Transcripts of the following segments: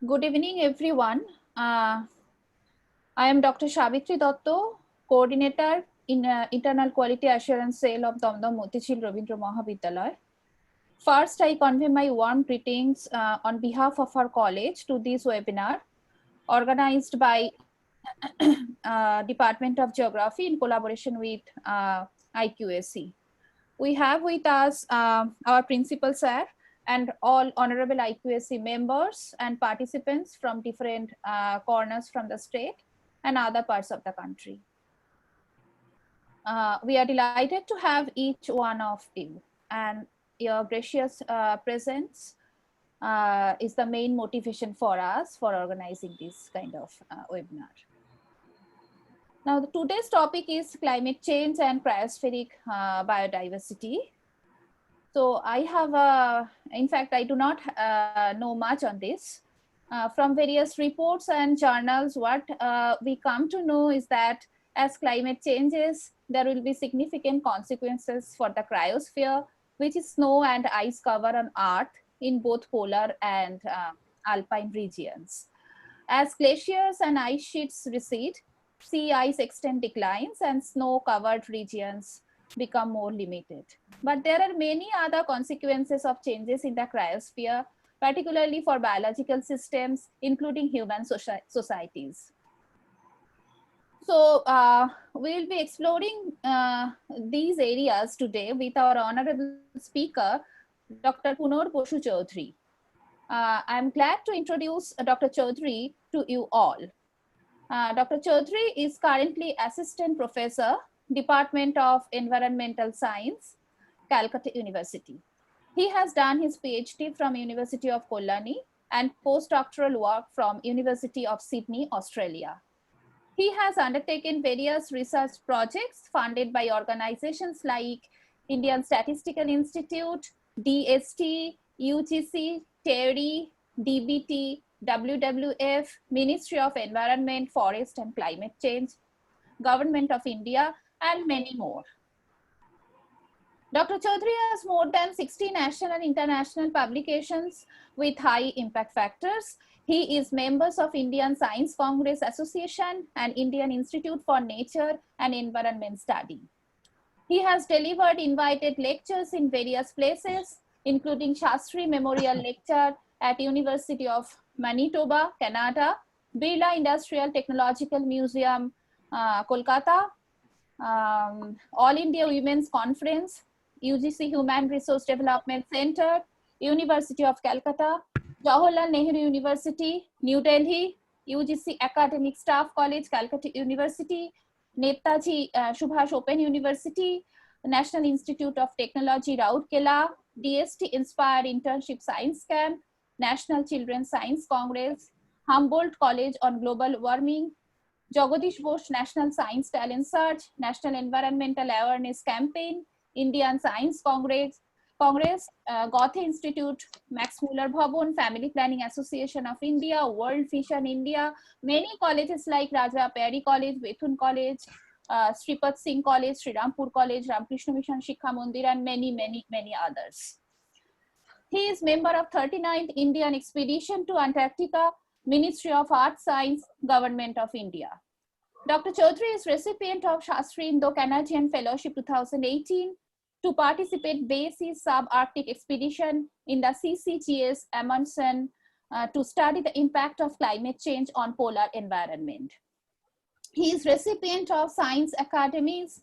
Good evening, everyone. I am Dr. Savitri Dotto, Coordinator in Internal Quality Assurance Cell of Damdam Motichil Rabindra Mahavidyalaya. First, I convey my warm greetings on behalf of our college to this webinar organized by Department of Geography in collaboration with IQAC. We have with us our principal sir and all honorable IQAC members and participants from different corners from the state and other parts of the country. We are delighted to have each one of you, and your gracious presence is the main motivation for us for organizing this kind of webinar. Now, today's topic is climate change and cryospheric biodiversity. So I have, in fact, I do not know much on this. From various reports and journals, what we come to know is that as climate changes, there will be significant consequences for the cryosphere, which is snow and ice cover on Earth in both polar and alpine regions. As glaciers and ice sheets recede, sea ice extent declines and snow-covered regions become more limited. But there are many other consequences of changes in the cryosphere, particularly for biological systems, including human societies. So we'll be exploring these areas today with our honorable speaker, Dr. Punor Bosu Chaudhary. I'm glad to introduce Dr. Chaudhary to you all. Dr. Chaudhary is currently Assistant Professor, Department of Environmental Science, Calcutta University. He has done his PhD from University of Kolani and postdoctoral work from University of Sydney, Australia. He has undertaken various research projects funded by organizations like Indian Statistical Institute, DST, UGC, TERI, DBT, WWF, Ministry of Environment, Forest and Climate Change, Government of India, and many more. Dr. Chaudhary has more than 60 national and international publications with high impact factors. He is members of Indian Science Congress Association and Indian Institute for Nature and Environment Study. He has delivered invited lectures in various places, including Shastri Memorial Lecture at University of Manitoba, Canada, Birla Industrial Technological Museum, Kolkata, All India Women's Conference, UGC Human Resource Development Center, University of Calcutta, Jawaharlal Nehru University, New Delhi, UGC Academic Staff College, Calcutta University, Netaji Subhash Open University, National Institute of Technology, Rourkela, DST Inspired Internship Science Camp, National Children's Science Congress, Humboldt College on Global Warming, Jagadish Bose National Science Talent Search, National Environmental Awareness Campaign, Indian Science Congress, Gothe Institute, Max Muller Bhavan, Family Planning Association of India, World Vision India, many colleges like Raja Perry College, Bethune College, Sripat Singh College, Srirampur College, Ramakrishna Mission Shikha Mandir, and many others. He is member of 39th Indian Expedition to Antarctica, Ministry of Arts Science, Government of India. Dr. Chaudhary is recipient of Shastri Indo-Canadian Fellowship 2018 to participate BASE Sub-Arctic Expedition in the CCGS Amundsen to study the impact of climate change on polar environment. He is recipient of Science Academy's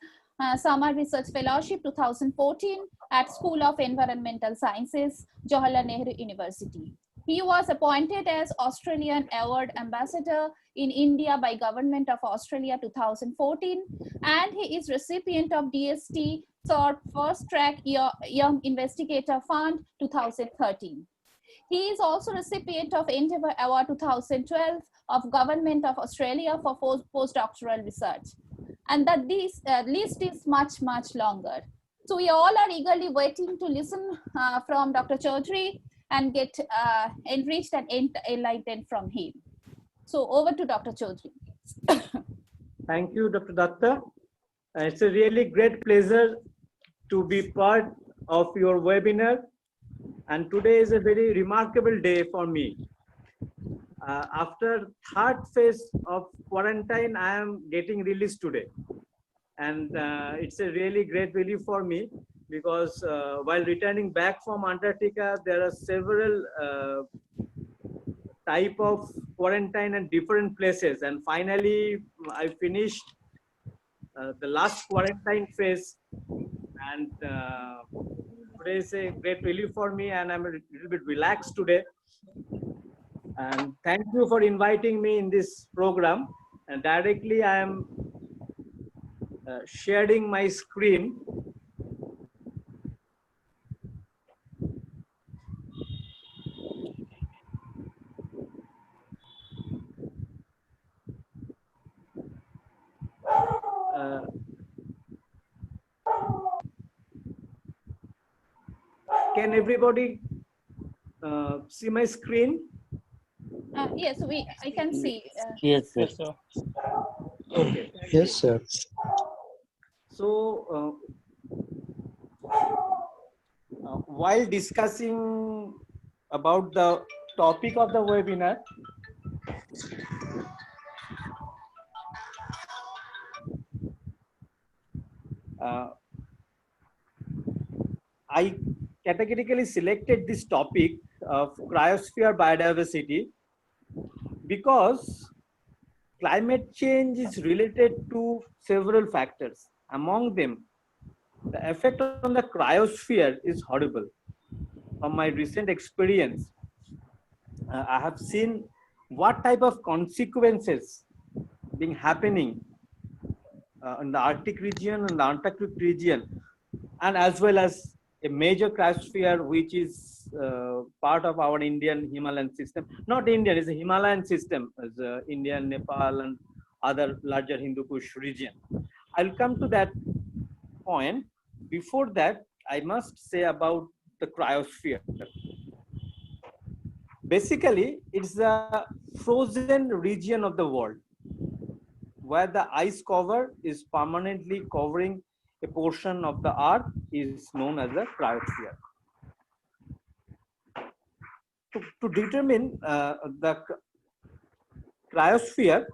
Summer Research Fellowship 2014 at School of Environmental Sciences, Jawaharlal Nehru University. He was appointed as Australian Award Ambassador in India by Government of Australia 2014, and he is recipient of DST SORP First Track Young Investigator Fund 2013. He is also recipient of Endeavour Award 2012 of Government of Australia for postdoctoral research. And that this list is much longer. So we all are eagerly waiting to listen from Dr. Chaudhary and get enriched and enlightened from him. So over to Dr. Chaudhary. Thank you, Dr. Datta. It's a really great pleasure to be part of your webinar. And today is a very remarkable day for me. after third phase of quarantine, I am getting released today. And it's a really great relief for me because while returning back from Antarctica, there are several type of quarantine and different places. And finally, I finished the last quarantine phase. And today is a great relief for me, and I'm a little bit relaxed today. And thank you for inviting me in this program. And directly, I am sharing my screen. Can everybody see my screen? Yes, I can see. Yes, sir. Yes, sir. Okay. Yes, sir. So, while discussing about the topic of the webinar, I categorically selected this topic of cryosphere biodiversity because climate change is related to several factors. Among them, the effect on the cryosphere is horrible. From my recent experience, I have seen what type of consequences being happening in the Arctic region and the Antarctic region, and as well as a major cryosphere which is part of our Indian Himalayan system. Not Indian, it's a Himalayan system, as India, Nepal, and other larger Hindu Kush region. I'll come to that point. Before that, I must say about the cryosphere. Basically, it's a frozen region of the world where the ice cover is permanently covering a portion of the earth is known as a cryosphere. To determine the cryosphere,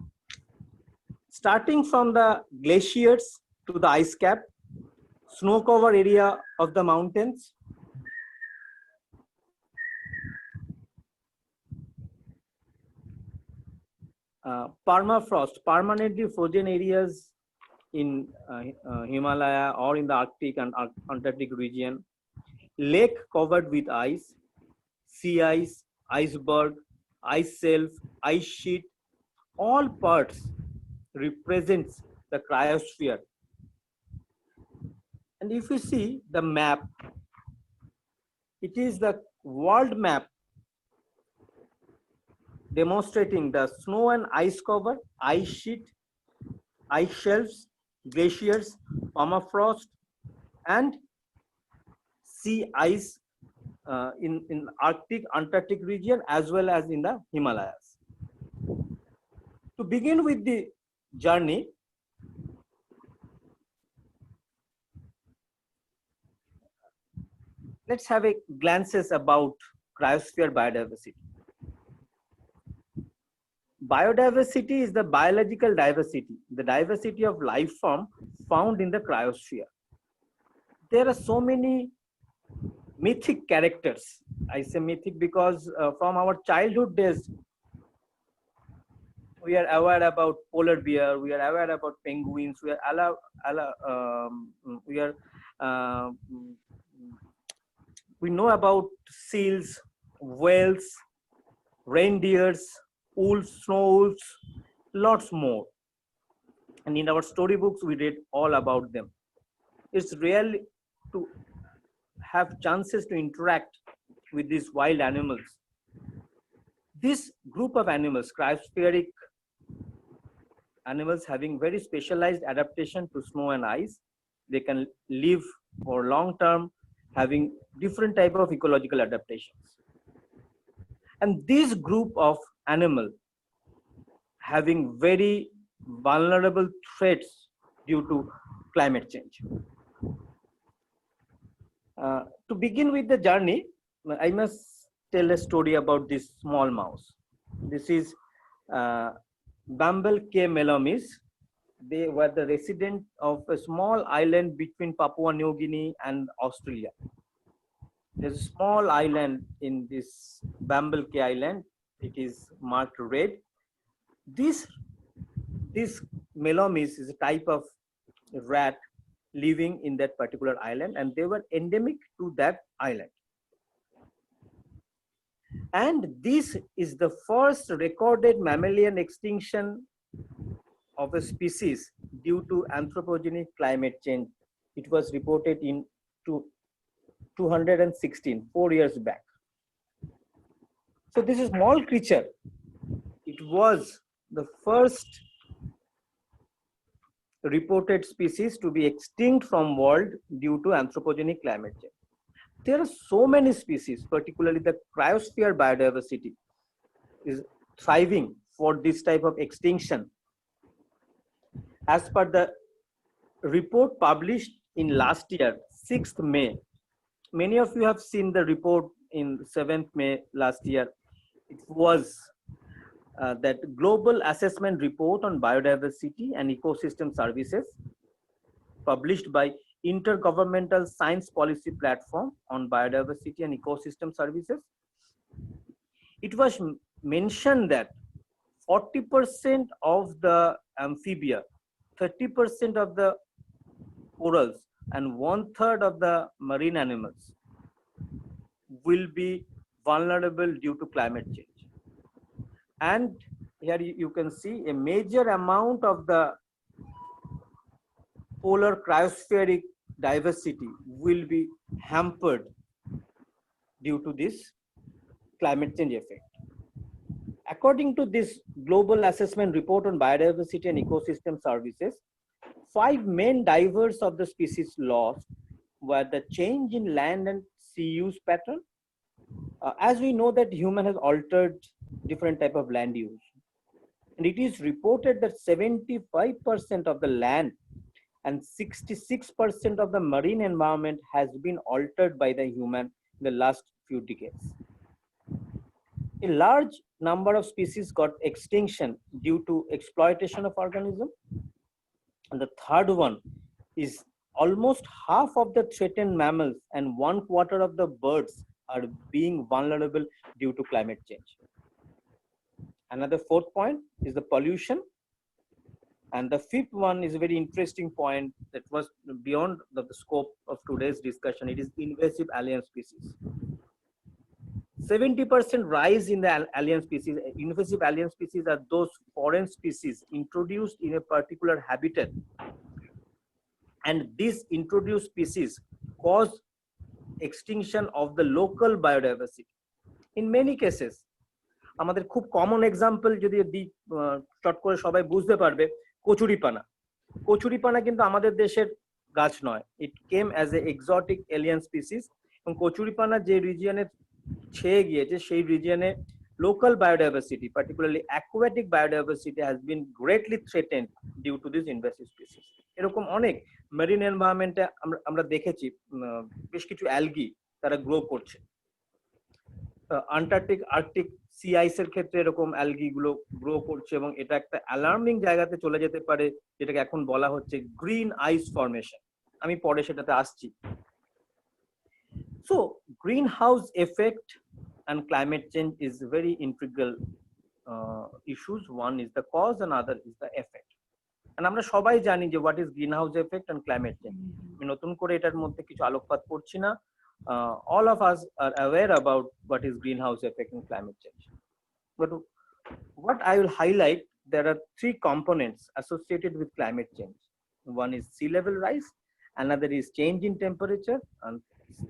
starting from the glaciers to the ice cap, snow cover area of the mountains, permafrost, permanently frozen areas in Himalaya or in the Arctic and Antarctic region, lake covered with ice, sea ice, iceberg, ice shelf, ice sheet, all parts represents the cryosphere. And if you see the map, it is the world map demonstrating the snow and ice cover, ice sheet, ice shelves, glaciers, permafrost, and sea ice in Arctic, Antarctic region, as well as in the Himalayas. To begin with the journey, let's have a glances about cryosphere biodiversity. Biodiversity is the biological diversity, the diversity of life form found in the cryosphere. There are so many mythic characters. I say mythic because from our childhood days, we are aware about polar bear, we are aware about penguins, we know about seals, whales, reindeers, wolves, snow wolves, lots more. And in our storybooks, we read all about them. It's rare to have chances to interact with these wild animals. This group of animals, cryospheric animals having very specialized adaptation to snow and ice, they can live for long term, having different type of ecological adaptations. And this group of animal having very vulnerable threats due to climate change. To begin with the journey, I must tell a story about this small mouse. This is Bamble K. Melomis. They were the resident of a small island between Papua New Guinea and Australia. There's a small island in this Bamble K Island. It is marked red. This Melomis is a type of rat living in that particular island, and they were endemic to that island. And this is the first recorded mammalian extinction of a species due to anthropogenic climate change. It was reported in 216, 4 years back. So this is small creature. It was the first reported species to be extinct from world due to anthropogenic climate change. There are so many species, particularly the cryosphere biodiversity is thriving for this type of extinction. As per the report published in last year, 6th May, many of you have seen the report in 7th May last year. It was that Global Assessment Report on Biodiversity and Ecosystem Services, published by Intergovernmental Science Policy Platform on Biodiversity and Ecosystem Services. It was mentioned that 40% of the amphibia, 30% of the corals, and 1/3 of the marine animals will be vulnerable due to climate change. And here you can see a major amount of the polar cryospheric diversity will be hampered due to this climate change effect. According to this Global Assessment Report on Biodiversity and Ecosystem Services, 5 main drivers of the species loss were the change in land and sea use pattern. As we know that human has altered different type of land use, and it is reported that 75% of the land and 66% of the marine environment has been altered by the human in the last few decades. A large number of species got extinction due to exploitation of organism. And the third one is almost half of the threatened mammals and 1/4 of the birds are being vulnerable due to climate change. Another fourth point is the pollution. And the fifth one is a very interesting point that was beyond the scope of today's discussion. It is invasive alien species. 70% rise in the alien species. Invasive alien species are those foreign species introduced in a particular habitat. And these introduced species cause extinction of the local biodiversity. In many cases, আমাদের খুব common example যদি দিই short করে সবাই বুঝতে পারবে, কচুরিপানা। কচুরিপানা কিন্তু আমাদের দেশের গাছ নয়, it came as a exotic alien species, এবং কচুরিপানা যে রিজিয়নে ছেয়ে গিয়েছে সেই রিজিয়নে local biodiversity, particularly aquatic biodiversity, has been greatly threatened due to this invasive species. এরকম অনেক মেরিন এনভায়রনমেন্টে আমরা দেখেছি বেশ কিছু অ্যালগি তারা গ্রো করছে। আন্টার্কটিক আর্কটিক সি আইসের ক্ষেত্রে এরকম অ্যালগি গুলো গ্রো করছে এবং এটা একটা অ্যালার্মিং জায়গাতে চলে যেতে পারে, যেটাকে এখন বলা হচ্ছে গ্রিন আইস ফর্মেশন। আমি পরে সেটাতে আসছি। So greenhouse effect and climate change is very integral issues. One is the cause and other is the effect. And আমরা সবাই জানি যে what is greenhouse effect and climate change. আমি নতুন করে এটার মধ্যে কিছু আলোকপাত করছি না। All of us are aware about what is greenhouse effect and climate change. But what I will highlight, there are 3 components associated with climate change. One is sea level rise, another is change in temperature, and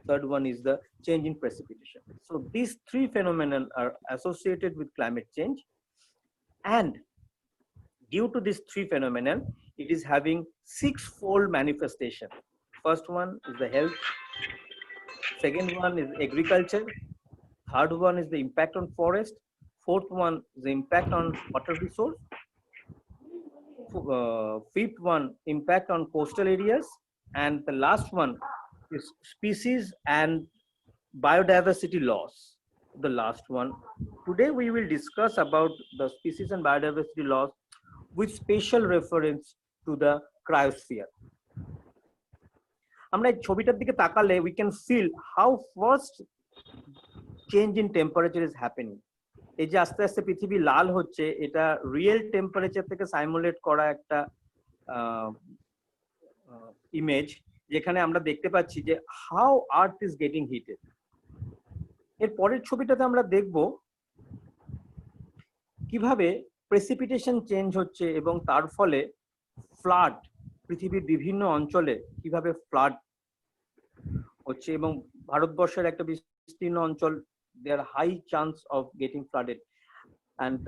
third one is the change in precipitation. So these 3 phenomena are associated with climate change, and due to these 3 phenomena, it is having 6-fold manifestation. First one is the health, second one is agriculture, third one is the impact on forest, fourth one is the impact on water resource, fifth one impact on coastal areas, and the last one is species and biodiversity loss. the last one. Today we will discuss about the species and biodiversity laws with special reference to the cryosphere. আমরা এই ছবিটার দিকে তাকালে we can feel how fast change in temperature is happening. এই যে আস্তে আস্তে পৃথিবী লাল হচ্ছে, এটা রিয়েল টেম্পারেচার থেকে সাইমুলেট করা একটা ইমেজ, যেখানে আমরা দেখতে পাচ্ছি যে how earth is getting heated. এর পরের ছবিটাতে আমরা দেখব কিভাবে প্রেসিপিটেশন চেঞ্জ হচ্ছে এবং তার ফলে ফ্লাড, পৃথিবীর বিভিন্ন অঞ্চলে কিভাবে ফ্লাড হচ্ছে, এবং ভারতবর্ষের একটা বিস্তীর্ণ অঞ্চল there are high chance of getting flooded, and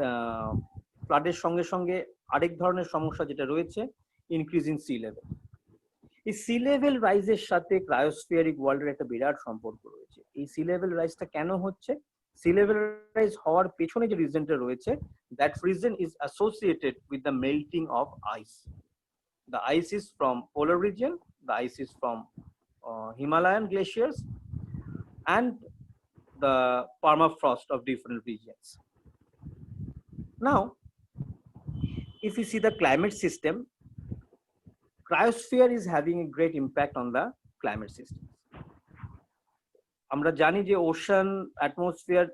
ফ্লাডের সঙ্গে সঙ্গে আরেক ধরনের সমস্যা যেটা রয়েছে, ইনক্রিজ ইন সি লেভেল। এই সি লেভেল রাইজের সাথে ক্রায়োস্ফিয়ারিক ওয়ার্ল্ডের একটা বিরাট সম্পর্ক রয়েছে। এই সি লেভেল রাইজটা কেন হচ্ছে? সি লেভেল রাইজ হওয়ার পেছনে যে রিজনটা রয়েছে, that reason is associated with the melting of ice. The ice is from polar region, the ice is from Himalayan glaciers, and the permafrost of different regions. Now, if you see the climate system, cryosphere is having a great impact on the climate system. আমরা জানি যে ocean atmosphere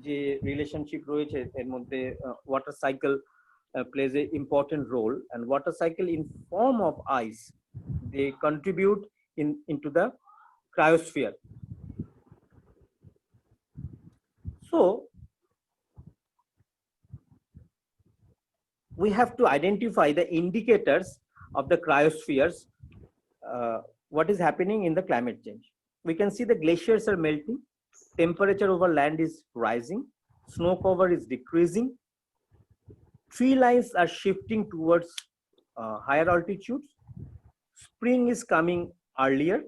যে relationship রয়েছে, এর মধ্যে water cycle plays an important role, and water cycle in form of ice, they contribute into the cryosphere. So we have to identify the indicators of the cryospheres, what is happening in the climate change. We can see the glaciers are melting, temperature over land is rising, snow cover is decreasing, tree lines are shifting towards higher altitudes, spring is coming earlier,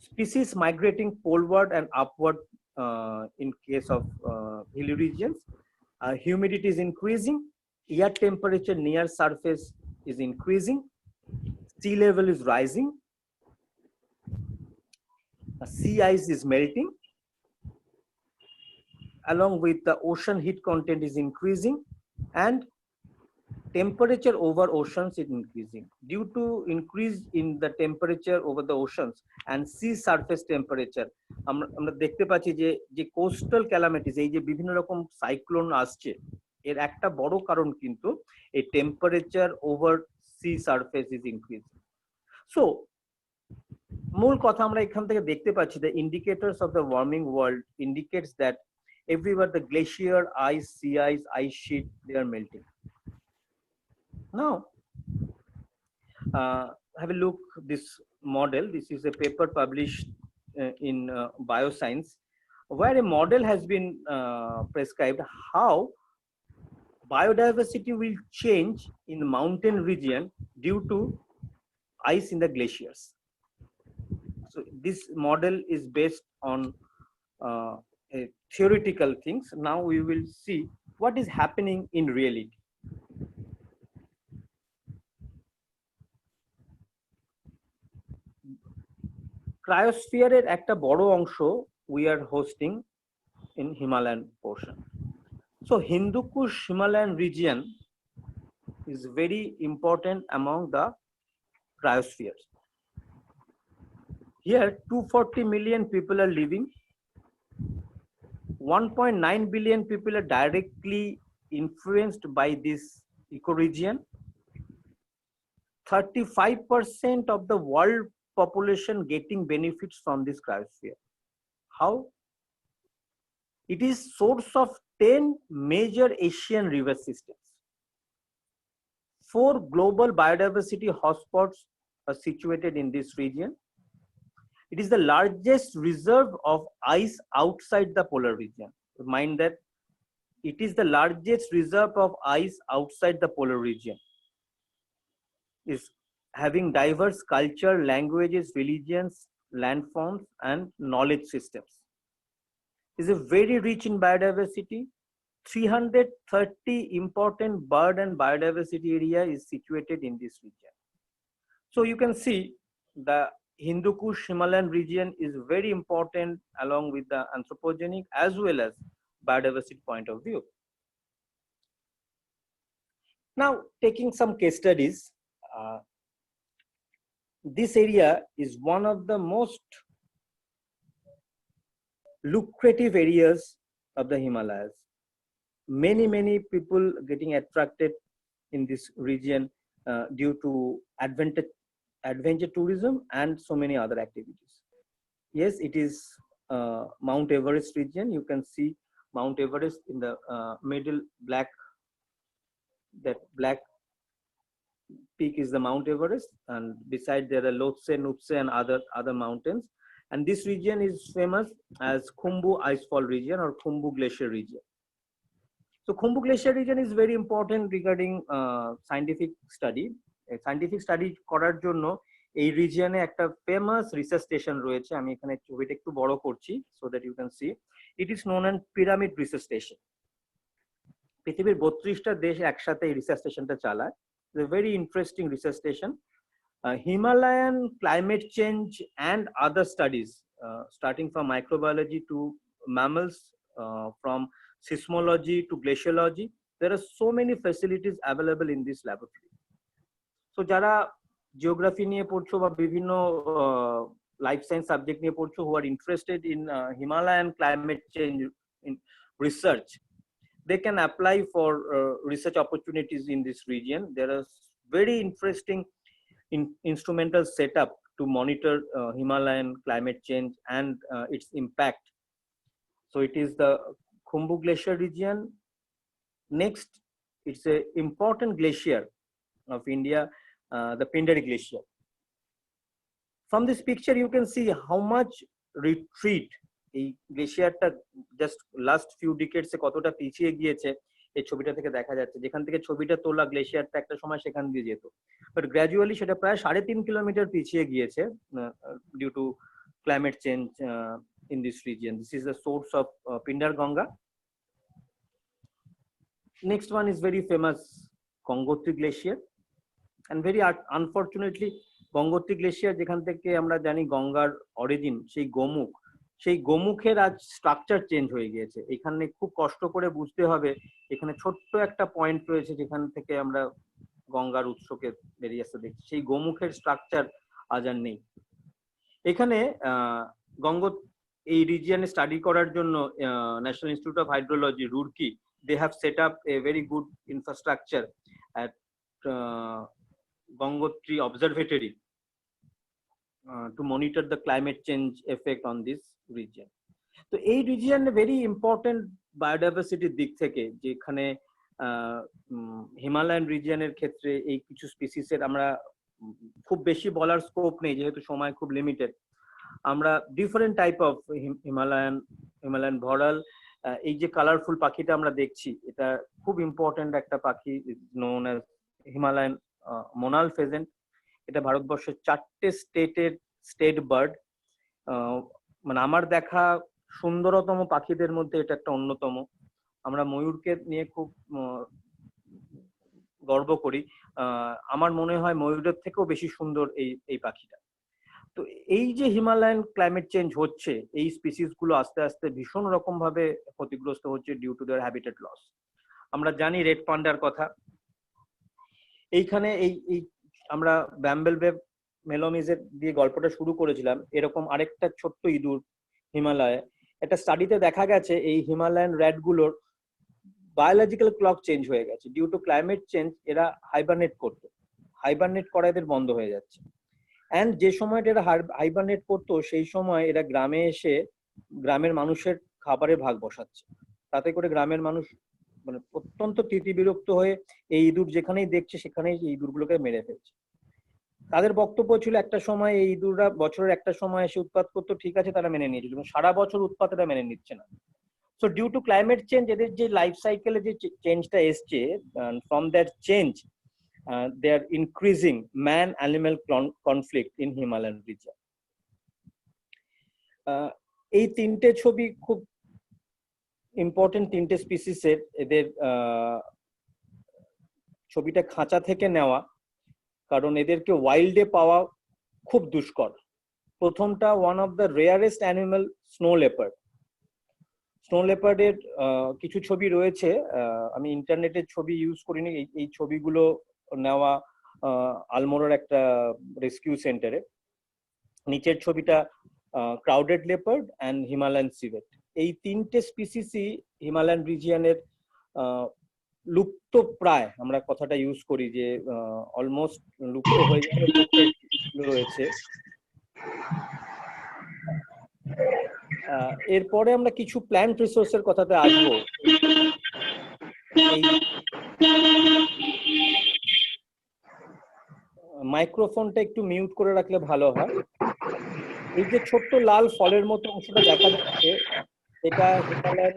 species migrating poleward and upward in case of hilly regions, humidity is increasing, air temperature near surface is increasing, sea level is rising, sea ice is melting, along with the ocean heat content is increasing, and temperature over oceans is increasing. Due to increase in the temperature over the oceans and sea surface temperature, আমরা দেখতে পাচ্ছি যে coastal calamities, এই যে বিভিন্ন রকম cyclone আসছে, এর একটা বড় কারণ কিন্তু এই temperature over sea surface is increasing. So মূল কথা আমরা এখান থেকে দেখতে পাচ্ছি, the indicators of the warming world indicates that everywhere the glacier, ice, sea ice sheet, they are melting. Now, have a look this model. This is a paper published in Bioscience, where a model has been prescribed how biodiversity will change in the mountain region due to ice in the glaciers. So this model is based on theoretical things. Now we will see what is happening in reality. ক্রায়োস্ফিয়ারের একটা বড় অংশ we are hosting in Himalayan portion. So Hindu Kush Himalayan region is very important among the cryospheres. Here 240 million people are living. 1.9 billion people are directly influenced by this ecoregion. 35% of the world population getting benefits from this cryosphere. How? It is source of 10 major Asian river systems. 4 global biodiversity hotspots are situated in this region. It is the largest reserve of ice outside the polar region. Mind that it is the largest reserve of ice outside the polar region. Is having diverse culture, languages, religions, landforms, and knowledge systems. Is a very rich in biodiversity. 330 important bird and biodiversity area is situated in this region. So you can see the Hindu Kush Himalayan region is very important along with the anthropogenic as well as biodiversity point of view. Now, taking some case studies, this area is one of the most lucrative areas of the Himalayas. Many people getting attracted in this region due to adventure tourism and so many other activities. Yes, it is Mount Everest region. You can see Mount Everest in the middle black. That black peak is the Mount Everest, and beside there are Lhotse, Nuptse, and other mountains. And this region is famous as Khumbu Icefall region or Khumbu Glacier region. So Khumbu Glacier region is very important regarding scientific study. Scientific study করার জন্য এই রিজিয়নে একটা famous research station রয়েছে। আমি এখানে ছবিটা একটু বড় করছি so that you can see. It is known as Pyramid Research Station. পৃথিবীর 32টা দেশ একসাথে এই রিসার্চ স্টেশনটা চালায়। It's a very interesting research station. Himalayan climate change and other studies, starting from microbiology to mammals, from seismology to glaciology. There are so many facilities available in this laboratory. So যারা geography নিয়ে পড়ছো বা বিভিন্ন life science subject নিয়ে পড়ছো who are interested in Himalayan climate change in research, they can apply for research opportunities in this region. There are very interesting instrumental setup to monitor Himalayan climate change and its impact. So it is the Khumbu Glacier region. Next, it's an important glacier of India, the Pindari Glacier. From this picture, you can see how much retreat এই গ্লেশিয়ারটা just last few ডিকেডসে কতটা পিছিয়ে গিয়েছে এই ছবিটা থেকে দেখা যাচ্ছে। যেখান থেকে ছবিটা তোলা গ্লেশিয়ারটা একটা সময় সেখান দিয়ে যেত, বাট গ্র্যাজুয়ালি সেটা প্রায় 3.5 কিলোমিটার পিছিয়ে গিয়েছে due to climate change in this region. This is the source of Pindar Ganga. Next one is very famous Gangotri glacier, and very unfortunately Gangotri glacier যেখান থেকে আমরা জানি গঙ্গার অরিজিন, সেই গোমুখের আজ স্ট্রাকচার চেঞ্জ হয়ে গিয়েছে। এখানে খুব কষ্ট করে বুঝতে হবে, এখানে ছোট্ট একটা পয়েন্ট রয়েছে যেখান থেকে আমরা গঙ্গার উৎসকে বেরিয়ে আসতে দেখছি, সেই গোমুখের স্ট্রাকচার আজ আর নেই। এখানে এই রিজিয়নে স্টাডি করার জন্য National Institute of Hydrology Roorkee, they have set up a very good infrastructure at Gangotri Observatory to monitor the climate change effect on this region. তো এই রিজিয়ন ভেরি ইম্পর্টেন্ট বায়োডাইভার্সিটির দিক থেকে, যেখানে হিমালয়ান রিজিয়নের ক্ষেত্রে এই কিছু স্পিসিসের আমরা খুব বেশি বলার স্কোপ নেই যেহেতু সময় খুব লিমিটেড। আমরা ডিফারেন্ট টাইপ অফ হিমালয়ান ভরাল, এই যে কালারফুল পাখিটা আমরা দেখছি এটা খুব ইম্পর্টেন্ট একটা পাখি, নোন অ্যাজ হিমালয়ান মোনাল ফেজেন্ট। এটা ভারতবর্ষের 4টে স্টেটের স্টেট বার্ড। মানে আমার দেখা সুন্দরতম পাখিদের মধ্যে এটা একটা অন্যতম। আমরা ময়ূরকে নিয়ে খুব গর্ব করি, আমার মনে হয় ময়ূরের থেকেও বেশি সুন্দর এই পাখিটা। তো এই যে হিমালয়ান ক্লাইমেট চেঞ্জ হচ্ছে, এই স্পিসিস গুলো আস্তে আস্তে ভীষণ রকম ভাবে ক্ষতিগ্রস্ত হচ্ছে due to their habitat loss. আমরা জানি রেড পান্ডার কথা, এইখানে এই আমরা ব্যাম্বেল ওয়েব মেলোমিজের দিয়ে গল্পটা শুরু করেছিলাম। এরকম আরেকটা ছোট্ট ইঁদুর হিমালয়ে, একটা স্টাডিতে দেখা গেছে এই হিমালয়ান র্যাট গুলোর বায়োলজিক্যাল ক্লক চেঞ্জ হয়ে গেছে ডিউ টু ক্লাইমেট চেঞ্জ। এরা হাইবারনেট করতো, হাইবারনেট করা এদের বন্ধ হয়ে যাচ্ছে। অ্যান্ড যে সময়টা এরা হাইবারনেট করতো সেই সময় এরা গ্রামে এসে গ্রামের মানুষের খাবারের ভাগ বসাচ্ছে। তাতে করে গ্রামের মানুষ মানে অত্যন্ত বিরক্ত হয়ে এই ইঁদুর যেখানেই দেখছে সেখানেই এই ইঁদুরগুলোকে মেরে ফেলছে। তাদের বক্তব্য ছিল একটা সময় এই ইঁদুররা বছরের একটা সময় এসে উৎপাত করতো, ঠিক আছে তারা মেনে নিয়েছিল, এবং সারা বছর উৎপাত এরা মেনে নিচ্ছে না। So due to climate change এদের যে লাইফ সাইকেলে যে চেঞ্জটা এসছে, from that change they are increasing man-animal conflict in Himalayan region. এই তিনটে ছবি খুব ইম্পর্টেন্ট, তিনটে স্পিসিসের। এদের ছবিটা খাঁচা থেকে নেওয়া, কারণ এদেরকে ওয়াইল্ডে পাওয়া খুব দুষ্কর। প্রথমটা one of the rarest animal snow leopard. Snow লেপার্ডের কিছু ছবি রয়েছে, আমি ইন্টারনেটের ছবি ইউজ করিনি, এই ছবিগুলো নেওয়া আলমোড়ার একটা রেস্কিউ সেন্টারে। নিচের ছবিটা crowded leopard and Himalayan civet. এই তিনটে স্পিসিসই হিমালয়ান রিজিয়নের লুপ্ত প্রায়, আমরা কথাটা ইউজ করি যে অলমোস্ট লুপ্ত হয়ে যাওয়ার রয়েছে। এরপরে আমরা কিছু প্ল্যান্ট রিসোর্সের কথাতে আসবো। এই মাইক্রোফোনটা একটু মিউট করে রাখলে ভালো হয়। এই যে ছোট্ট লাল ফলের মতো অংশটা দেখা যাচ্ছে, এটা Himalayan.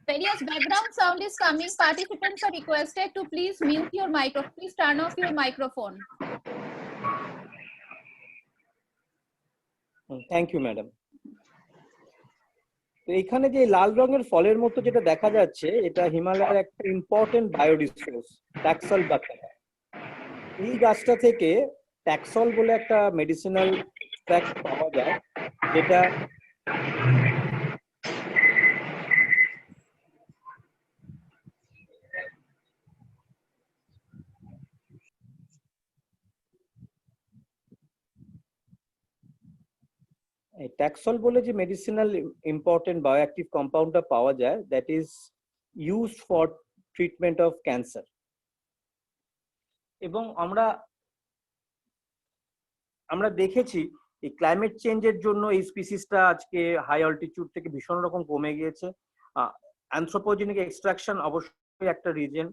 Various background sound is coming. Participants are requested to please mute your microphone. Please turn off your microphone. Thank you madam. তো এখানে যে লাল রঙের ফলের মতো যেটা দেখা যাচ্ছে, এটা হিমালয়ের একটা ইম্পর্টেন্ট বায়োরিসোর্স, ট্যাক্সল বাকাটা। এই গাছটা থেকে ট্যাক্সল বলে একটা মেডিসিনাল এক্সট্রাক্ট পাওয়া যায়, যেটা ট্যাক্সল বলে যে মেডিসিনাল ইম্পর্টেন্ট বায়োঅ্যাক্টিভ কম্পাউন্ডটা পাওয়া যায়, that is used for treatment of cancer. এবং আমরা দেখেছি এই ক্লাইমেট চেঞ্জের জন্য এই স্পিসিসটা আজকে হাই অল্টিটিউড থেকে ভীষণ রকম কমে গিয়েছে। অ্যানথ্রোপোজেনিক এক্সট্রাকশন অবশ্যই একটা রিজন।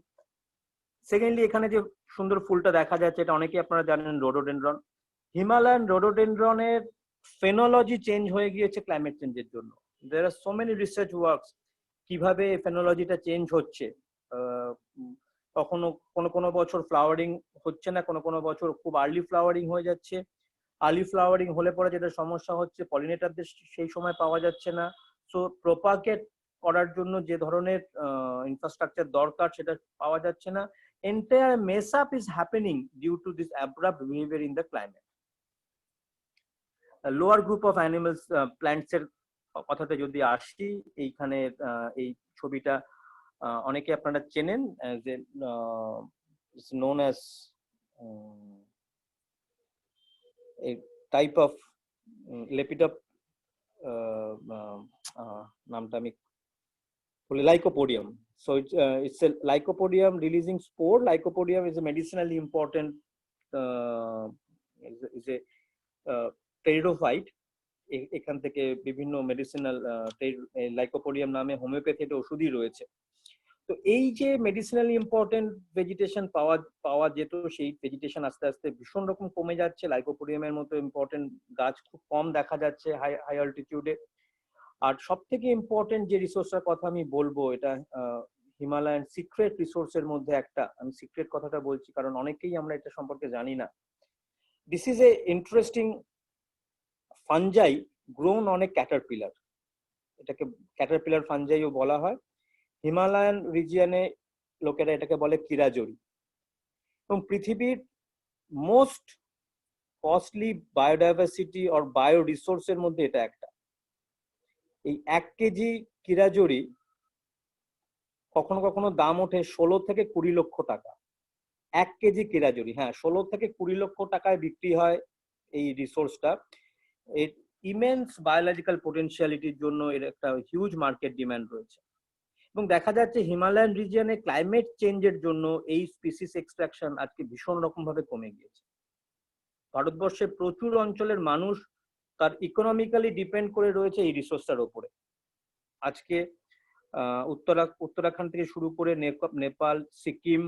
সেকেন্ডলি, এখানে যে সুন্দর ফুলটা দেখা যাচ্ছে, এটা অনেকেই আপনারা জানেন, রোডোডেনড্রন। হিমালয়ান রোডোডেনড্রনের ফেনোলজি চেঞ্জ হয়ে গিয়েছে ক্লাইমেট চেঞ্জের জন্য। দেয়ার are so many research works কিভাবে ফেনোলজিটা চেঞ্জ হচ্ছে। কখনো কোনো বছর ফ্লাওয়ারিং হচ্ছে না, কোনো বছর খুব আর্লি ফ্লাওয়ারিং হয়ে যাচ্ছে। আর্লি ফ্লাওয়ারিং হলে পরে যেটা সমস্যা হচ্ছে, পলিনেটারদের সেই সময় পাওয়া যাচ্ছে না। সো প্রপাগেট করার জন্য যে ধরনের ইনফ্রাস্ট্রাকচার দরকার, সেটা পাওয়া যাচ্ছে না। Entire mess up is happening due to this abrupt behaviour in the climate. Lower group of animals, plants এর কথাতে যদি আসি, এইখানে এই ছবিটা অনেকে আপনারা চেনেন, যে known as a type of lepidop, নামটা আমি বলি, lycopodium. So it's a lycopodium releasing spore. Lycopodium is a medicinally important, is a pteridophyte. এখান থেকে বিভিন্ন মেডিসিনাল লাইকোপোডিয়াম নামে হোমিওপ্যাথিতে ওষুধই রয়েছে। তো এই যে মেডিসিনালি ইম্পর্টেন্ট ভেজিটেশন পাওয়া যেত, সেই ভেজিটেশন আস্তে আস্তে ভীষণ রকম কমে যাচ্ছে। লাইকোপোডিয়ামের মতো ইম্পর্টেন্ট গাছ খুব কম দেখা যাচ্ছে হাই অল্টিটিউডে। আর সব থেকে ইম্পর্টেন্ট যে রিসোর্সটার কথা আমি বলবো, এটা হিমালয়ান সিক্রেট রিসোর্সের মধ্যে একটা। আমি সিক্রেট কথাটা বলছি কারণ অনেকেই আমরা এটা সম্পর্কে জানি না। This is a interesting fungi grown on a Caterpillar. এটাকে ক্যাটারপিলার ফানজাইও বলা হয়। হিমালয়ান রিজিয়নে লোকেরা এটাকে বলে কিরাজোরি। এবং পৃথিবীর most costly biodiversity or bio রিসোর্সের মধ্যে এটা একটা। এই 1 কেজি কিরাজোরি কখনো কখনো দাম ওঠে 16 থেকে 20 লক্ষ টাকা। 1 কেজি কিরাজোরি, হ্যাঁ, 16 থেকে 20 লক্ষ টাকায় বিক্রি হয় এই রিসোর্সটা। এর ইমেন্স বায়োলজিক্যাল পোটেনশিয়ালিটির জন্য এর একটা হিউজ মার্কেট ডিমান্ড রয়েছে। এবং দেখা যাচ্ছে হিমালয়ান রিজিয়নে ক্লাইমেট চেঞ্জের জন্য এই স্পিসিস এক্সট্রাকশন আজকে ভীষণ রকম ভাবে কমে গিয়েছে। ভারতবর্ষের প্রচুর অঞ্চলের মানুষ তার ইকোনমিক্যালি ডিপেন্ড করে রয়েছে এই রিসোর্সটার উপরে। আজকে উত্তরাখণ্ড থেকে শুরু করে নেপাল, সিকিম,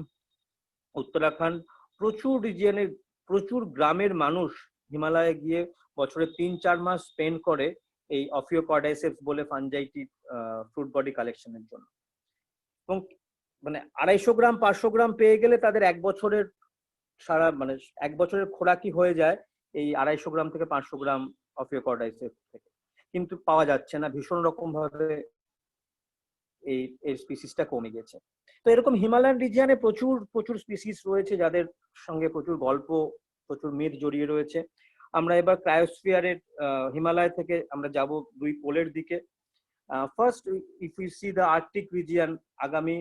উত্তরাখণ্ড, প্রচুর রিজিয়নের প্রচুর গ্রামের মানুষ হিমালয়ে গিয়ে বছরে 3-4 মাস স্পেন্ড করে এই অফিওকর্ডাইসেপস বলে ফানজাইটি ফ্রুট বডি কালেকশনের জন্য। এবং মানে 250 গ্রাম 500 গ্রাম পেয়ে গেলে তাদের 1 বছরের এক বছরের খোরাকি হয়ে যায় এই 250 গ্রাম থেকে 500 গ্রাম অফিওকর্ডাইসেপস থেকে। কিন্তু পাওয়া যাচ্ছে না, ভীষণ রকম ভাবে এই স্পিসিসটা কমে গেছে। তো এরকম হিমালয়ান রিজিয়নে প্রচুর স্পিসিস রয়েছে যাদের সঙ্গে প্রচুর গল্প, প্রচুর মিথ জড়িয়ে রয়েছে। আমরা এবার ক্রায়োস্ফিয়ারের হিমালয় থেকে আমরা যাব 2 পোলের দিকে। First if you see the Arctic region, আগামী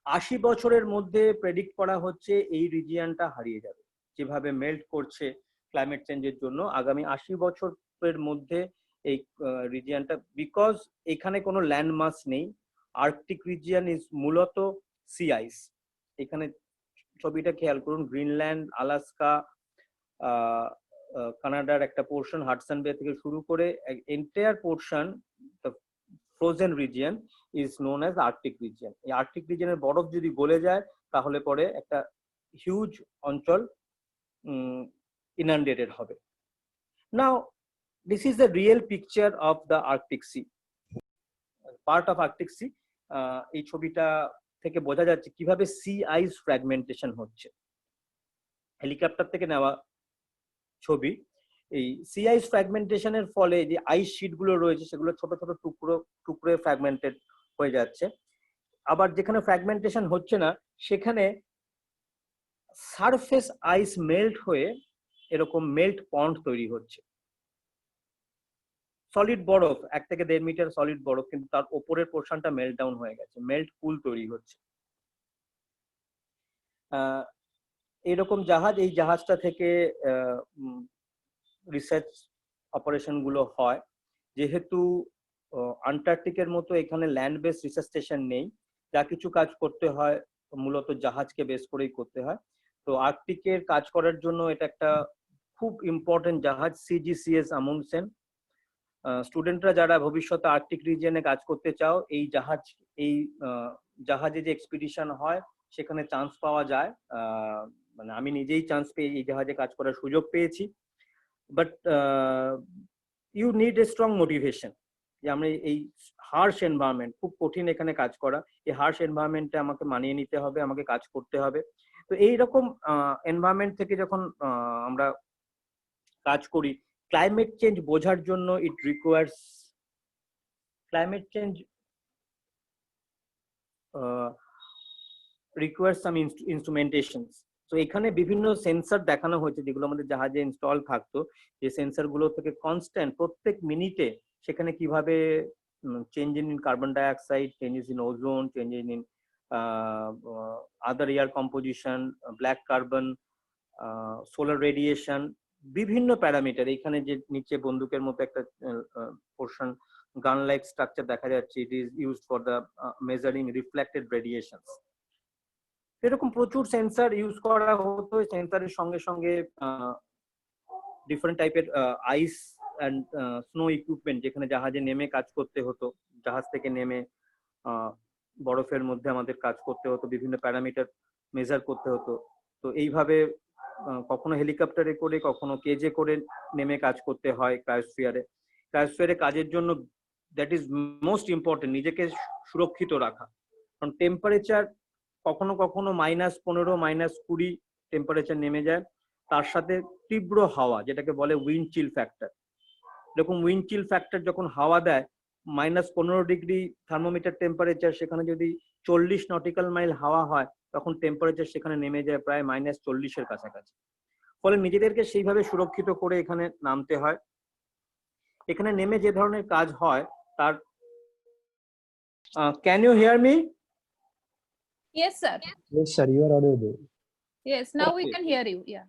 80 বছরের মধ্যে প্রেডিক্ট করা হচ্ছে এই রিজিয়নটা হারিয়ে যাবে। যেভাবে মেল্ট করছে ক্লাইমেট চেঞ্জের জন্য, আগামী 80 বছরের মধ্যে এই রিজিয়নটা, বিকজ এখানে কোনো ল্যান্ড মাস নেই। আর্কটিক রিজিয়ন ইজ মূলত সি আইস। এখানে ছবিটা খেয়াল করুন, গ্রিনল্যান্ড, আলাস্কা, কানাডার একটা পোর্শন, হাডসন বে থেকে শুরু করে entire portion, the frozen region is known as Arctic region. এই আর্কটিক রিজিয়নের বরফ যদি গলে যায় তাহলে পরে একটা হিউজ অঞ্চল ইনান্ডেটেড হবে। নাও this is the real picture of the Arctic Sea, part of Arctic Sea. এই ছবিটা থেকে বোঝা যাচ্ছে কিভাবে সি আইস ফ্র্যাগমেন্টেশন হচ্ছে। হেলিকপ্টার থেকে নেওয়া ছবি। এই সি আইস ফ্র্যাগমেন্টেশনের ফলে যে আইস শিট গুলো রয়েছে সেগুলো ছোট ছোট টুকরো ফ্র্যাগমেন্টেড হয়ে যাচ্ছে। আবার যেখানে ফ্র্যাগমেন্টেশন হচ্ছে না সেখানে সারফেস আইস মেল্ট হয়ে এরকম মেল্ট পন্ড তৈরি হচ্ছে। সলিড বরফ 1 থেকে 1.5 মিটার সলিড বরফ, কিন্তু তার উপরের পোর্শনটা মেল্ট ডাউন হয়ে গেছে, মেল্ট পুল তৈরি হচ্ছে। এরকম জাহাজ, এই জাহাজটা থেকে রিসার্চ অপারেশন গুলো হয়। যেহেতু আন্টার্কটিকের মতো এখানে ল্যান্ড বেস রিসার্চ স্টেশন নেই, যা কিছু কাজ করতে হয় মূলত জাহাজকে বেস করেই করতে হয়। তো আর্কটিকের কাজ করার জন্য এটা একটা খুব ইম্পর্টেন্ট জাহাজ, সিজিসিএস আমুন্ডসেন। স্টুডেন্টরা যারা ভবিষ্যতে আর্কটিক রিজিয়নে কাজ করতে চাও, এই জাহাজে যে এক্সপিডিশন হয় সেখানে চান্স পাওয়া যায়। মানে আমি নিজেই চান্স পেয়ে এই জাহাজে কাজ করার সুযোগ পেয়েছি। But you need a strong motivation, যে আমরা এই হার্শ এনভায়রনমেন্ট, খুব কঠিন এখানে কাজ করা, এই হার্শ এনভায়রনমেন্টে আমাকে মানিয়ে নিতে হবে, আমাকে কাজ করতে হবে। তো এইরকম এনভায়রনমেন্ট থেকে যখন আমরা কাজ করি, ক্লাইমেট চেঞ্জ বোঝার জন্য ইট রিকোয়ার্স সাম ইনস্ট্রুমেন্টেশনস। তো এখানে বিভিন্ন সেন্সর দেখানো হয়েছে যেগুলো আমাদের জাহাজে ইনস্টল থাকতো। যে সেন্সর গুলো থেকে কনস্ট্যান্ট প্রত্যেক মিনিটে সেখানে কিভাবে change in carbon dioxide, changes in ozone, changes in other air composition, black carbon, solar radiation, বিভিন্ন প্যারামিটার। এখানে যে নিচে বন্দুকের মতো একটা পোর্শন, গান লাইক স্ট্রাকচার দেখা যাচ্ছে, it is used for the measuring reflected radiations. এরকম প্রচুর সেন্সর ইউজ করা হতো। সেন্সরের সঙ্গে সঙ্গে ডিফারেন্ট টাইপের আইস অ্যান্ড স্নো ইকুইপমেন্ট, যেখানে জাহাজে নেমে কাজ করতে হতো, জাহাজ থেকে নেমে বরফের মধ্যে আমাদের কাজ করতে হতো, বিভিন্ন প্যারামিটার মেজার করতে হতো। তো এইভাবে কখনো হেলিকপ্টারে করে, কখনো কেজে করে নেমে কাজ করতে হয় ক্রায়োস্ফিয়ারে কাজের জন্য। দ্যাট ইজ মোস্ট ইম্পর্টেন্ট, নিজেকে সুরক্ষিত রাখা। কারণ টেম্পারেচার কখনো কখনো -15, -20 টেম্পারেচার নেমে যায়। তার সাথে তীব্র হাওয়া, যেটাকে বলে উইন্ড চিল ফ্যাক্টর। এরকম উইন্ড চিল ফ্যাক্টর যখন হাওয়া দেয়, -15 ডিগ্রি থার্মোমিটার টেম্পারেচার, সেখানে যদি 40 নটিক্যাল মাইল হাওয়া হয় তখন টেম্পারেচার সেখানে নেমে যায় প্রায় -40-এর কাছাকাছি। ফলে নিজেদেরকে সেইভাবে সুরক্ষিত করে এখানে নামতে হয়। এখানে নেমে যে ধরনের কাজ হয় তার can you hear me? Yes, sir. Yes, sir, you are audible. Yes, now we Okay. can hear you. Yeah.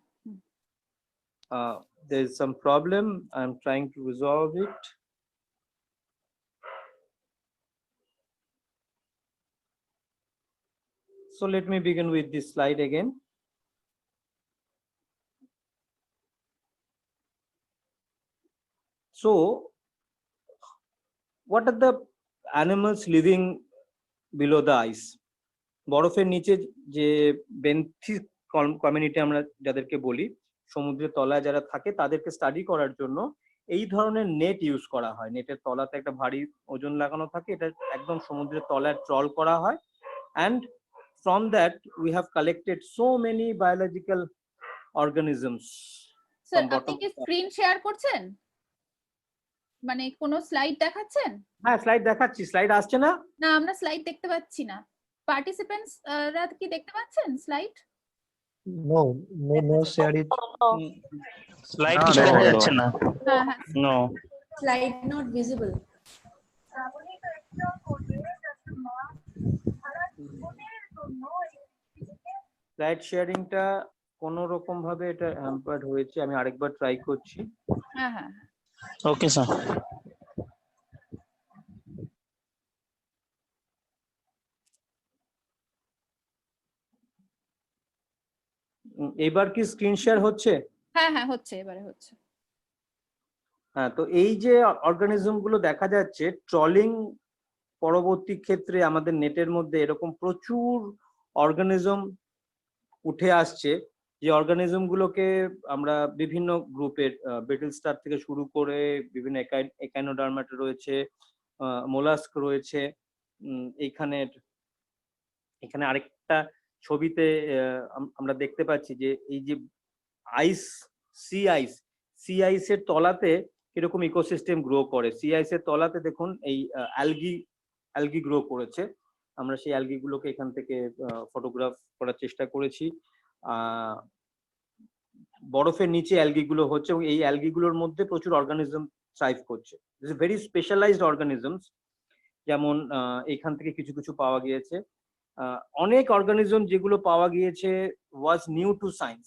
There is some problem. I'm trying to resolve it. So let me begin with this slide again. So what are the animals living below the ice? বরফের নিচে যে বেন্থিস community আমরা যাদেরকে বলি, সমুদ্রের তলায় যারা থাকে, তাদেরকে স্টাডি করার জন্য এই ধরনের নেট ইউজ করা হয়। নেটের তলাতে একটা ভারী ওজন লাগানো থাকে, এটা একদম সমুদ্রের তলায় ট্রল করা হয়। And from that we have collected so many biological organisms. Sir, আপনি কি স্ক্রিন শেয়ার করছেন? মানে কোনো স্লাইড দেখাচ্ছেন? হ্যাঁ স্লাইড দেখাচ্ছি, স্লাইড আসছে না? না, আমরা স্লাইড দেখতে পাচ্ছি না। পার্টিসিপেন্টস রা কি দেখতে পাচ্ছেন slide? No, no share it. Slide না, কিছু দেখো, দেখা দেখো। যাচ্ছে না। হ্যাঁ হ্যাঁ, no, Slide not visible. Slide শেয়ারিংটা কোনো রকম ভাবে এটা হ্যাম্পার্ড হয়েছে, আমি আরেকবার ট্রাই করছি। হ্যাঁ হ্যাঁ। Okay sir. এবার কি স্ক্রিন শেয়ার হচ্ছে? হ্যাঁ হ্যাঁ হচ্ছে, এবারে হচ্ছে। হ্যাঁ, তো এই যে অর্গানিজম গুলো দেখা যাচ্ছে, ট্রলিং পরবর্তী ক্ষেত্রে আমাদের নেটের মধ্যে এরকম প্রচুর অর্গানিজম উঠে আসছে, যে অর্গানিজম গুলোকে আমরা বিভিন্ন গ্রুপের বেটেল স্টার থেকে শুরু করে বিভিন্ন একাইনোডার্মাটা রয়েছে, মোলাস্ক রয়েছে। এখানে আরেকটা ছবিতে আমরা দেখতে পাচ্ছি যে এই যে আইস, সি আইসের তলাতে কিরকম ইকোসিস্টেম গ্রো করে। সি আইসের তলাতে দেখুন এই অ্যালগি গ্রো করেছে। আমরা সেই অ্যালগি গুলোকে এখান থেকে ফটোগ্রাফ করার চেষ্টা করেছি। বরফের নিচে অ্যালগি গুলো হচ্ছে এবং এই অ্যালগি গুলোর মধ্যে প্রচুর অর্গানিজম থ্রাইভ করছে। ভেরি স্পেশালাইজড অর্গানিজমস, যেমন এখান থেকে কিছু কিছু পাওয়া গিয়েছে। অনেক অর্গানিজম যেগুলো পাওয়া গিয়েছে was new to science.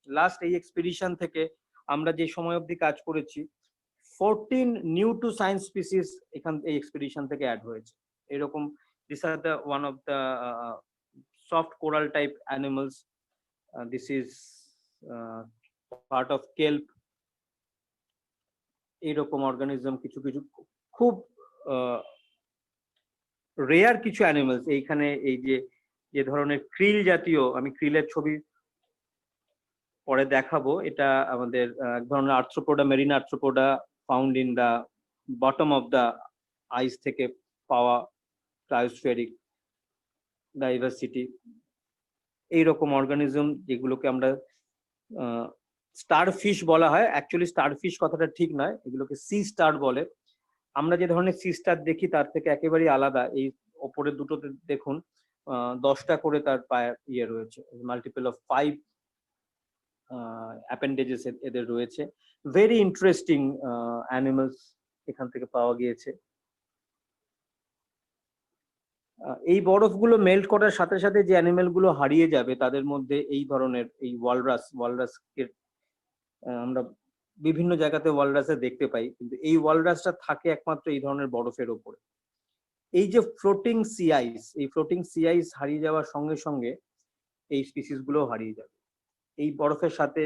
Last এই এক্সপিডিশন থেকে আমরা যে সময় অবধি কাজ করেছি 14 নিউ টু সায়েন্স স্পিসিস এই এক্সপিডিশন থেকে অ্যাড হয়েছে। এরকম this are the one of the soft coral type animals, this is part of kelp. এইরকম অর্গানিজম কিছু কিছু খুব রেয়ার কিছু অ্যানিমালস এইখানে, এই যে ধরনের ক্রিল জাতীয়, আমি ক্রিলের ছবি পরে দেখাবো। এটা আমাদের এক ধরনের arthropoda, marine arthropoda, found in the bottom of the ice থেকে পাওয়া ক্রায়োস্ফেরিক ডাইভার্সিটি। এইরকম অর্গানিজম যেগুলোকে আমরা স্টারফিশ বলা হয়, অ্যাকচুয়ালি স্টারফিশ কথাটা ঠিক নয়, এগুলোকে সি স্টার বলে। আমরা যে ধরনের সি স্টার দেখি তার থেকে একেবারেই আলাদা। এই ওপরের দুটোতে দেখুন 10টা করে তার পায়ে ইয়ে রয়েছে, মাল্টিপল অফ 5 অ্যাপেন্ডেজেস এদের রয়েছে। ভেরি ইন্টারেস্টিং অ্যানিমালস এখান থেকে পাওয়া গিয়েছে। এই বরফগুলো মেল্ট করার সাথে সাথে যে অ্যানিমেল গুলো হারিয়ে যাবে তাদের মধ্যে এই ধরনের এই ওয়ালরাসকে আমরা বিভিন্ন জায়গাতে ওয়ালরাসে দেখতে পাই, কিন্তু এই ওয়ালরাসটা থাকে একমাত্র এই ধরনের বরফের ওপরে। এই যে ফ্লোটিং সি আইস, এই ফ্লোটিং সি আইস হারিয়ে যাওয়ার সঙ্গে সঙ্গে এই স্পিসিস গুলো হারিয়ে যাবে। এই বরফের সাথে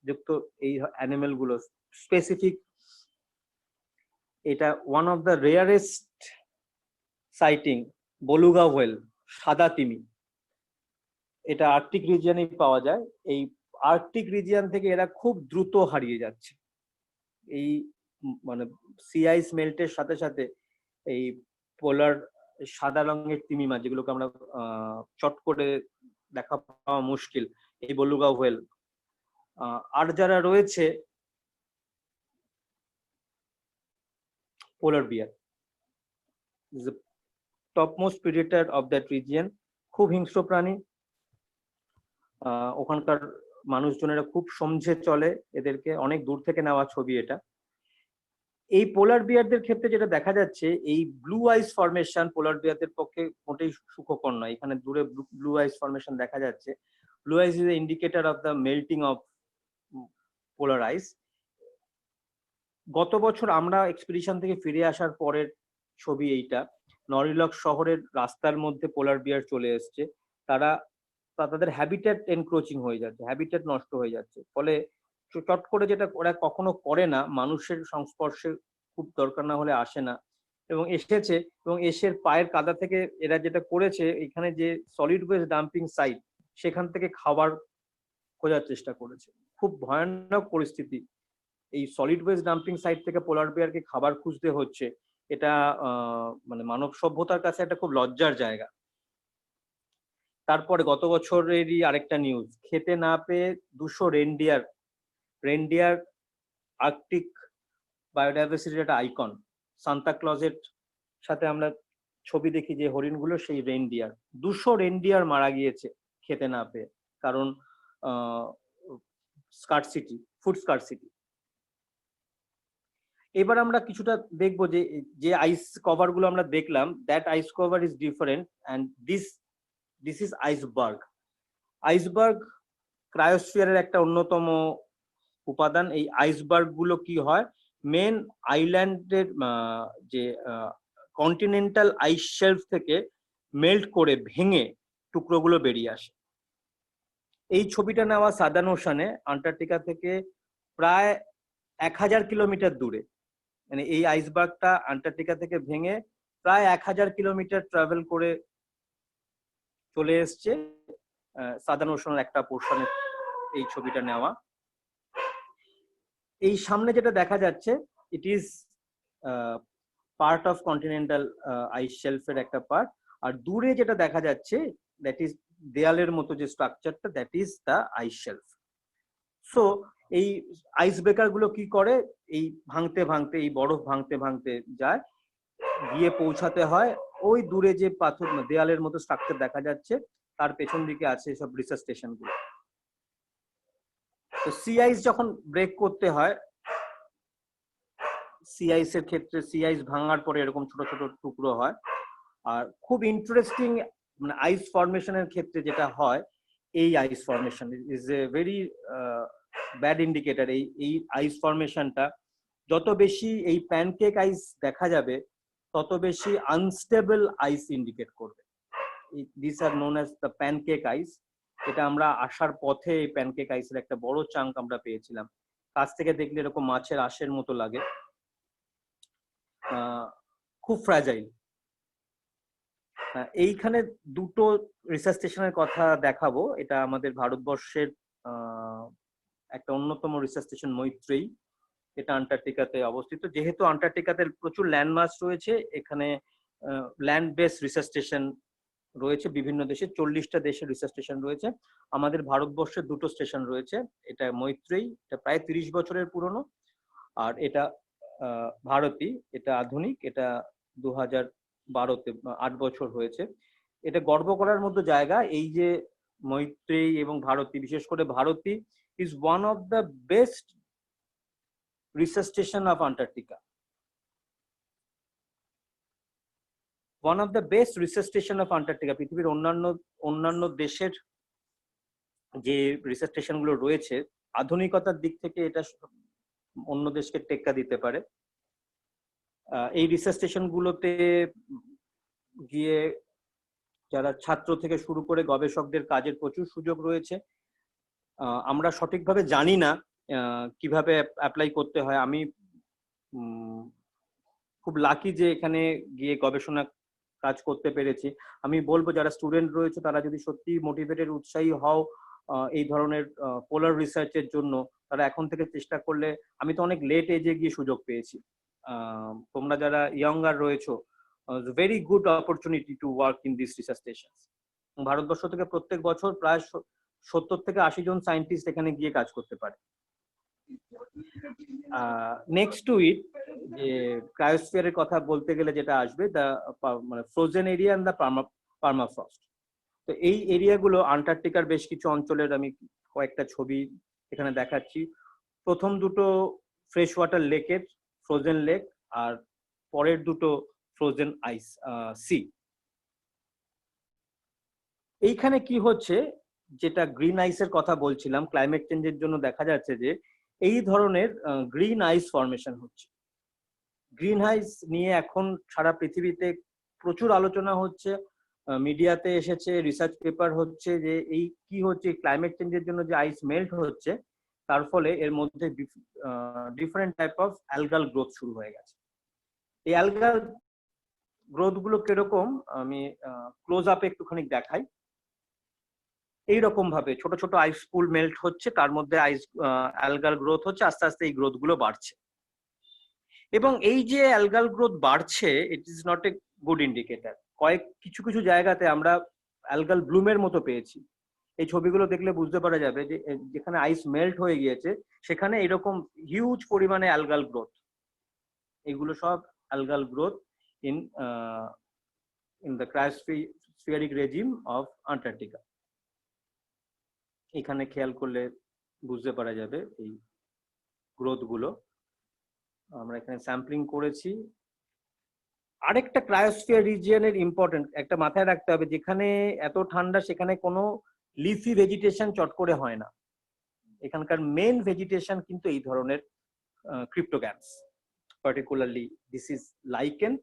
যুক্ত এই অ্যানিমেল গুলো স্পেসিফিক, এটা one of the rarest sighting, beluga whale, সাদা তিমি। এটা আর্কটিক রিজিয়নেই পাওয়া যায়। এই আর্কটিক রিজিয়ন থেকে এরা খুব দ্রুত হারিয়ে যাচ্ছে। এই মানে সি আইস মেল্টের সাথে সাথে এই পোলার সাদা রঙের তিমি মাছ, যেগুলোকে আমরা চট করে দেখা পাওয়া মুশকিল, এই বলুগা হোয়েল। আর যারা রয়েছে polar bear, topmost predator of that region. খুব হিংস্র প্রাণী, ওখানকার মানুষজনেরা খুব সমঝে চলে এদেরকে। অনেক দূর থেকে নেওয়া ছবি এটা। এই পোলার বিয়ারদের ক্ষেত্রে যেটা দেখা যাচ্ছে, এই ব্লু আইস ফরমেশন পোলার বিয়ারদের পক্ষে মোটেই সুখকর নয়। এখানে দূরে ব্লু আইস ফরমেশন দেখা যাচ্ছে। Blue ice is indicator of the melting of polar ice. গত বছর আমরা এক্সপিডিশন থেকে ফিরে আসার পরের ছবি এইটা। নরিলক শহরের রাস্তার মধ্যে পোলার বিয়ার চলে এসছে। তাদের হ্যাবিটেট এনক্রোচিং হয়ে যাচ্ছে, হ্যাবিটেট নষ্ট হয়ে যাচ্ছে। ফলে চট করে, যেটা ওরা কখনো করে না, মানুষের সংস্পর্শে খুব দরকার না হলে আসে না, এবং এসেছে, এবং এসের পায়ের কাদা থেকে এরা যেটা করেছে, এখানে যে সলিড ওয়েস্ট ডাম্পিং সাইট, সেখান থেকে খাবার খোঁজার চেষ্টা করেছে। খুব ভয়ানক পরিস্থিতি। এই সলিড ওয়েস্ট ডাম্পিং সাইট থেকে পোলার বিয়ারকে খাবার খুঁজতে হচ্ছে। এটা মানে মানব সভ্যতার কাছে একটা খুব লজ্জার জায়গা। তারপরে গত বছরেরই আরেকটা নিউজ, খেতে না পেয়ে 200 রেনডিয়ার আর্কটিক বায়োডাইভার্সিটির একটা আইকন। সান্তা ক্লজের সাথে আমরা ছবি দেখি যে হরিণগুলো, সেই রেনডিয়ার। 200 রেনডিয়ার মারা গিয়েছে খেতে না পেয়ে, কারণ স্কার্সিটি, ফুড স্কার্সিটি। এবার আমরা কিছুটা দেখবো যে যে আইস কভার গুলো আমরা দেখলাম, that ice cover is different, and this is iceberg. Iceberg ক্রায়োস্ফিয়ারের একটা অন্যতম উপাদান। এই আইসবার্গ গুলো কি হয়, মেন আইল্যান্ডের যে কন্টিনেন্টাল আইস শেলফ থেকে মেল্ট করে ভেঙে টুকরোগুলো বেরিয়ে আসে। এই ছবিটা নেওয়া সাদার্ন ওশানে, আন্টার্কটিকা থেকে প্রায় 1000 কিলোমিটার দূরে। মানে এই আইসবার্গটা আন্টার্কটিকা থেকে ভেঙে প্রায় 1000 কিলোমিটার ট্রাভেল করে চলে এসছে সাদার্ন ওশানের একটা পোর্শনে। এই ছবিটা নেওয়া। এই সামনে যেটা দেখা যাচ্ছে, it is part of continental ice শেলফের একটা পার্ট। আর দূরে যেটা দেখা যাচ্ছে, দ্যাট ইজ দেয়ালের মতো যে স্ট্রাকচারটা, that is the ice shelf. So এই আইস ব্রেকার গুলো কি করে, এই ভাঙতে ভাঙতে, এই বরফ ভাঙতে ভাঙতে যায়, গিয়ে পৌঁছাতে হয় ওই দূরে যে পাথর দেয়ালের মতো স্ট্রাকচার দেখা যাচ্ছে, তার পেছন দিকে আছে সব রিসার্চ স্টেশন গুলো। তো সি আইস যখন ব্রেক করতে হয়, সি আইস এর ক্ষেত্রে সি আইস ভাঙার পরে এরকম ছোট ছোট টুকরো হয়। আর খুব ইন্টারেস্টিং, মানে আইস ফরমেশনের ক্ষেত্রে যেটা হয়, এই ice formation is a very bad indicator. এই আইস ফরমেশনটা যত বেশি এই প্যানকেক আইস দেখা যাবে, তত বেশি আনস্টেবল আইস ইন্ডিকেট করবে। This are known as the pancake ice. এটা আমরা আসার পথে এই প্যানকেক আইসের একটা বড় চাঙ্ক আমরা পেয়েছিলাম। কাছ থেকে দেখলে এরকম মাছের আঁশের মতো লাগে, খুব ফ্র্যাজাইল। এইখানে দুটো রিসার্চ স্টেশনের কথা দেখাবো। এটা আমাদের ভারতবর্ষের একটা অন্যতম রিসার্চ স্টেশন মৈত্রেয়ী। এটা আন্টার্কটিকাতে অবস্থিত। যেহেতু আন্টার্কটিকাতে প্রচুর ল্যান্ডমার্ক রয়েছে, এখানে ল্যান্ড বেস রিসার্চ স্টেশন রয়েছে বিভিন্ন দেশে, 40টা দেশের রিসার্চ স্টেশন রয়েছে। আমাদের ভারতবর্ষের দুটো স্টেশন রয়েছে। এটা মৈত্রেয়ী, এটা প্রায় 30 বছরের পুরনো। আর এটা ভারতী, এটা আধুনিক, এটা 2012-তে 8 বছর হয়েছে। এটা গর্ব করার মতো জায়গা। এই যে মৈত্রেয়ী এবং ভারতী, বিশেষ করে Bharati is one of the best research station of Antarctica. One of the best research station of Antarctica. পৃথিবীর অন্যান্য দেশের যে রিসার্চ স্টেশন গুলো রয়েছে, আধুনিকতার দিক থেকে এটা অন্য দেশকে টেক্কা দিতে পারে। এই রিসার্চ স্টেশন গুলোতে গিয়ে যারা ছাত্র থেকে শুরু করে গবেষকদের কাজের প্রচুর সুযোগ রয়েছে। আমরা সঠিকভাবে জানি না কিভাবে অ্যাপ্লাই করতে হয়। আমি খুব লাকি যে এখানে গিয়ে গবেষণা কাজ করতে পেরেছি। আমি বলবো যারা স্টুডেন্ট রয়েছে, তারা যদি সত্যি মোটিভেটেড, উৎসাহী হও এই ধরনের পোলার রিসার্চের জন্য, তারা এখন থেকে চেষ্টা করলে, আমি তো অনেক লেট এজে গিয়ে সুযোগ পেয়েছি। তোমরা যারা ইয়ঙ্গার রয়েছো, very good opportunity to work in this research station. Bharatvarsha থেকে প্রত্যেক বছর প্রায় 70 থেকে 80 জন সায়েন্টিস্ট এখানে গিয়ে কাজ করতে পারে। নেক্সট টু ইট, যে ক্রায়োস্ফিয়ারের কথা বলতে গেলে যেটা আসবে, দ্য মানে frozen area and the permafrost. তো এই এরিয়াগুলো আন্টার্কটিকার বেশ কিছু অঞ্চলের আমি কয়েকটা ছবি এখানে দেখাচ্ছি। প্রথম দুটো ফ্রেশ ওয়াটার লেকের, ফ্রোজেন লেক, আর পরের দুটো ফ্রোজেন আইস সি। এইখানে কি হচ্ছে, যেটা গ্রিন আইসের কথা বলছিলাম, ক্লাইমেট চেঞ্জের জন্য দেখা যাচ্ছে যে এই ধরনের গ্রিন আইস ফরমেশন হচ্ছে। গ্রিন আইস নিয়ে এখন সারা পৃথিবীতে প্রচুর আলোচনা হচ্ছে, মিডিয়াতে এসেছে, রিসার্চ পেপার হচ্ছে যে এই কি হচ্ছে, ক্লাইমেট চেঞ্জের জন্য যে আইস মেল্ট হচ্ছে, তার ফলে এর মধ্যে different type of algal growth শুরু হয়ে গেছে। এই অ্যালগাল গ্রোথ গুলো কিরকম, আমি ক্লোজ আপে একটুখানি দেখাই। এইরকম ভাবে ছোট ছোট আইস পুল মেল্ট হচ্ছে, তার মধ্যে অ্যালগাল গ্রোথ হচ্ছে, আস্তে আস্তে এই গ্রোথ গুলো বাড়ছে। এবং এই যে অ্যালগাল গ্রোথ বাড়ছে, it is not a good indicator. কিছু কিছু জায়গাতে আমরা অ্যালগাল ব্লুমের মতো পেয়েছি। এই ছবিগুলো দেখলে বুঝতে পারা যাবে যে যেখানে আইস মেল্ট হয়ে গিয়েছে, সেখানে এরকম হিউজ পরিমাণে অ্যালগাল গ্রোথ। এগুলো সব algal growth in the cryospheric regime of Antarctica. এখানে খেয়াল করলে বুঝতে পারা যাবে এই গ্রোথ গুলো। আমরা এখানে স্যাম্পলিং করেছি। আরেকটা ক্রায়োস্ফিয়ার রিজিয়নের ইম্পর্টেন্ট একটা মাথায় রাখতে হবে, যেখানে এত ঠান্ডা সেখানে কোনো লিফি ভেজিটেশন চট করে হয় না। এখানকার মেন ভেজিটেশন কিন্তু এই ধরনের cryptogams, particularly this is lichen.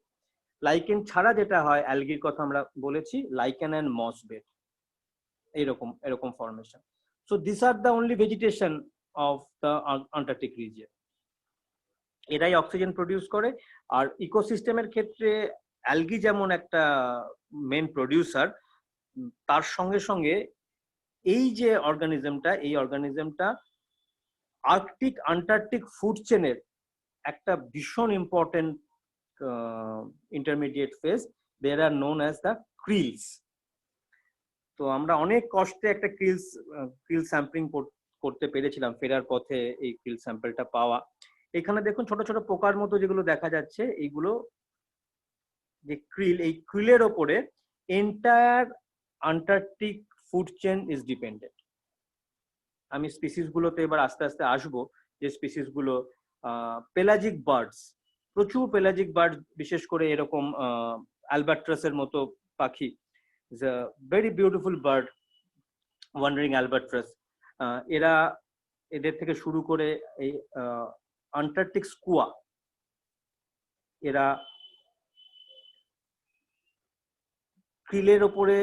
Lichen ছাড়া যেটা হয়, অ্যালগির কথা আমরা বলেছি, লাইকেন অ্যান্ড মস বেড, এরকম formation. So this are the only vegetation of the Antarctic region. এরাই অক্সিজেন প্রডিউস করে। আর ইকোসিস্টেমের ক্ষেত্রে অ্যালগি যেমন একটা মেন প্রডিউসার, তার সঙ্গে সঙ্গে এই যে অর্গানিজমটা আর্কটিক আন্টার্কটিক ফুড চেনের একটা ভীষণ important intermediate phase. There are known as the krills. তো আমরা অনেক কষ্টে একটা ক্রিল স্যাম্পলিং করতে পেরেছিলাম, ফেরার পথে এই ক্রিল স্যাম্পলটা পাওয়া। এখানে দেখুন ছোট ছোট পোকার মতো যেগুলো দেখা যাচ্ছে, এইগুলো যে ক্রিল, এই ক্রিলের ওপরে entire Antarctic food chain is dependent. আমি স্পিসিস গুলোতে এবার আস্তে আস্তে আসবো, যে স্পিসিস গুলো পেলাজিক বার্ডস, প্রচুর পেলাজিক বার্ড, বিশেষ করে এরকম অ্যালবাট্রাসের মতো পাখি, is a very beautiful bird, wandering albatross. এদের থেকে শুরু করে এই আন্টার্কটিক স্কুয়া, এরা ক্রিলের ওপরে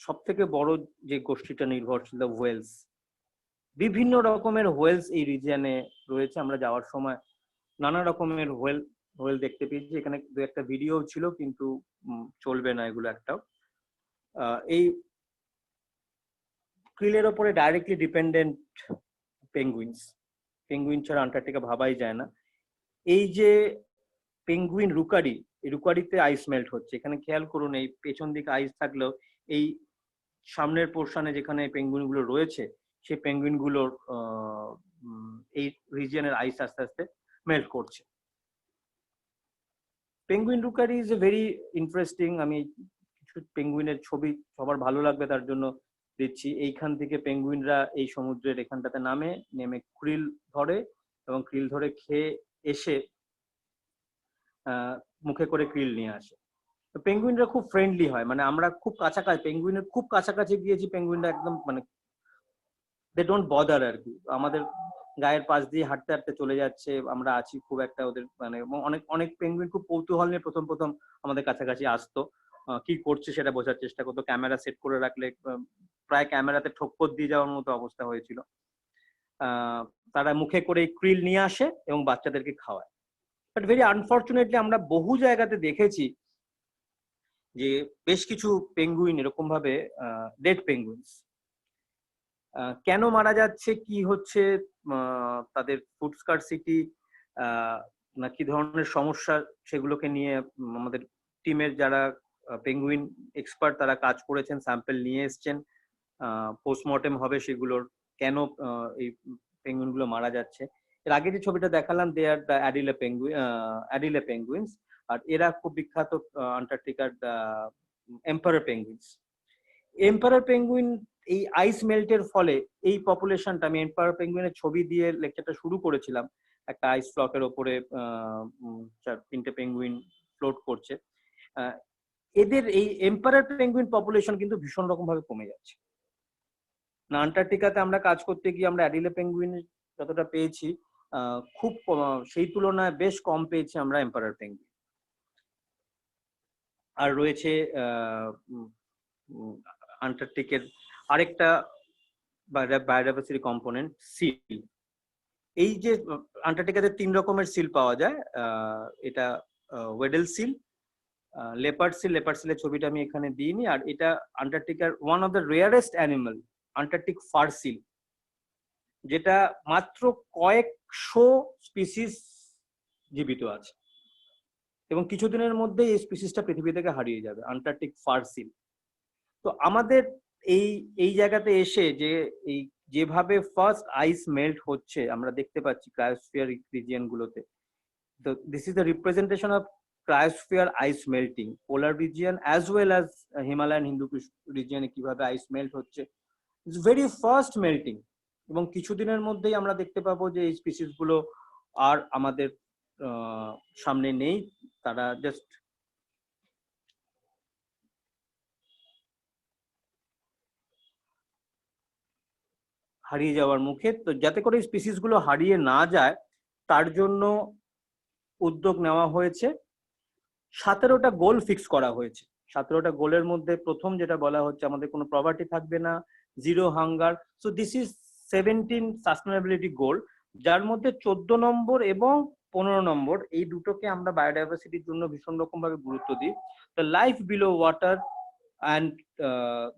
সব থেকে বড় যে গোষ্ঠীটা নির্ভরশীল, হোয়েলস। বিভিন্ন রকমের হোয়েলস এই রিজিয়নে রয়েছে। আমরা যাওয়ার সময় নানা রকমের হোয়েল দেখতে পেয়েছি। এখানে দু একটা ভিডিও ছিল, কিন্তু চলবে না এগুলো একটাও। এই ক্রিলের ওপরে ডাইরেক্টলি ডিপেন্ডেন্ট পেঙ্গুইন ছাড়া আন্টার্কটিকা ভাবাই যায় না। এই যে পেঙ্গুইন রুকারি, এই রুকারিতে আইস মেল্ট হচ্ছে। এখানে খেয়াল করুন, এই পেছন দিকে আইস থাকলেও এই সামনের পোর্শনে যেখানে পেঙ্গুইন গুলো রয়েছে, সেই পেঙ্গুইন গুলোর এই রিজিয়নের আইস আস্তে আস্তে মেল্ট করছে। Penguin rookery is a very interesting. আমি কিছু পেঙ্গুইনের ছবি সবার ভালো লাগবে তার জন্য দিচ্ছি। এইখান থেকে পেঙ্গুইনরা এই সমুদ্রের এখানটাতে নেমে ক্রিল ধরে, এবং ক্রিল ধরে খেয়ে এসে মুখে করে ক্রিল নিয়ে আসে। তো পেঙ্গুইনরা খুব ফ্রেন্ডলি হয়, মানে আমরা খুব কাছাকাছি, পেঙ্গুইনের খুব কাছাকাছি গিয়েছি, পেঙ্গুইনরা একদম মানে দে ডোন্ট বদার আর কি। আমাদের গায়ের পাশ দিয়ে হাঁটতে হাঁটতে চলে যাচ্ছে, আমরা আছি, খুব একটা ওদের মানে অনেক পেঙ্গুইন খুব কৌতূহল নিয়ে প্রথম আমাদের কাছাকাছি আসতো, কি করছে সেটা বোঝার চেষ্টা করতো। ক্যামেরা সেট করে রাখলে প্রায় ক্যামেরাতে ঠক্কর দিয়ে যাওয়ার মতো অবস্থা হয়েছিল। তারা মুখে করে ক্রিল নিয়ে আসে এবং বাচ্চাদেরকে খাওয়ায়। বাট ভেরি আনফর্চুনেটলি আমরা বহু জায়গাতে দেখেছি যে বেশ কিছু পেঙ্গুইন এরকম ভাবে ডেড পেঙ্গুইনস কেন মারা যাচ্ছে, কি হচ্ছে, তাদের ফুড স্কারসিটি না কি ধরনের সমস্যা, সেগুলোকে নিয়ে আমাদের টিমের যারা পেঙ্গুইন এক্সপার্ট তারা কাজ করেছেন, স্যাম্পল নিয়ে এসছেন, পোস্টমর্টেম হবে সেগুলোর, কেন এই পেঙ্গুইন গুলো মারা যাচ্ছে। এর আগে যে ছবিটা দেখালাম, দে আর দ্য অ্যাডিলে পেঙ্গুইনস, আর এরা খুব বিখ্যাত আন্টার্কটিকার এম্পারার পেঙ্গুইনস। এম্পারার পেঙ্গুইন এই আইস মেল্টের ফলে এই পপুলেশনটা, আমি এম্পারার পেঙ্গুইনের ছবি দিয়ে লেকচারটা শুরু করেছিলাম, একটা আইস ফ্লকের ওপরে 3টে পেঙ্গুইন ফ্লোট করছে। এদের এই এম্পারার পেঙ্গুইন পপুলেশন কিন্তু ভীষণ রকম ভাবে কমে যাচ্ছে। না আন্টার্কটিকাতে আমরা কাজ করতে গিয়ে আমরা অ্যাডিলে পেঙ্গুইন যতটা পেয়েছি, খুব সেই তুলনায় বেশ কম পেয়েছি আমরা এম্পারার পেঙ্গুইন। আর রয়েছে আন্টার্কটিকের আরেকটা বায়োডাইভার্সিটি কম্পোনেন্ট, সিল। এই যে আন্টার্কটিকাতে 3 রকমের সিল পাওয়া যায়, এটা ওয়েডেল সিল, লেপার্ড সিলের ছবিটা আমি এখানে দিইনি। আর এটা আন্টার্কটিকার one of the rarest animal, Antarctic fur seal, যেটা মাত্র কয়েকশো স্পিসিস জীবিত আছে, এবং কিছুদিনের মধ্যে এই স্পিসিসটা পৃথিবী থেকে হারিয়ে যাবে, আন্টার্কটিক ফার সিল। তো আমাদের এই জায়গাতে এসে যে এই যেভাবে ফার্স্ট আইস মেল্ট হচ্ছে আমরা দেখতে পাচ্ছি ক্রায়োস্ফিয়ারিক রিজিয়ন গুলোতে, This is the representation of cryosphere ice melting, polar region as well as Himalayan Hindu Kush region কিভাবে ice melt হচ্ছে, it's very fast melting, এবং কিছুদিনের মধ্যেই আমরা দেখতে পাবো যে এই স্পিসিস গুলো আর আমাদের সামনে নেই, তারা জাস্ট হারিয়ে যাওয়ার মুখে। তো যাতে করে স্পিসিস গুলো হারিয়ে না যায় তার জন্য উদ্যোগ নেওয়া হয়েছে। 17টা গোল ফিক্স করা হয়েছে। 17টা গোলের মধ্যে প্রথম যেটা বলা হচ্ছে আমাদের কোনো প্রভার্টি থাকবে না, zero hunger. So this is 17 sustainability goal, যার মধ্যে 14 নম্বর এবং 15 নম্বর এই দুটোকে আমরা বায়োডাইভার্সিটির জন্য ভীষণ রকম ভাবে গুরুত্ব দিই। The life below water and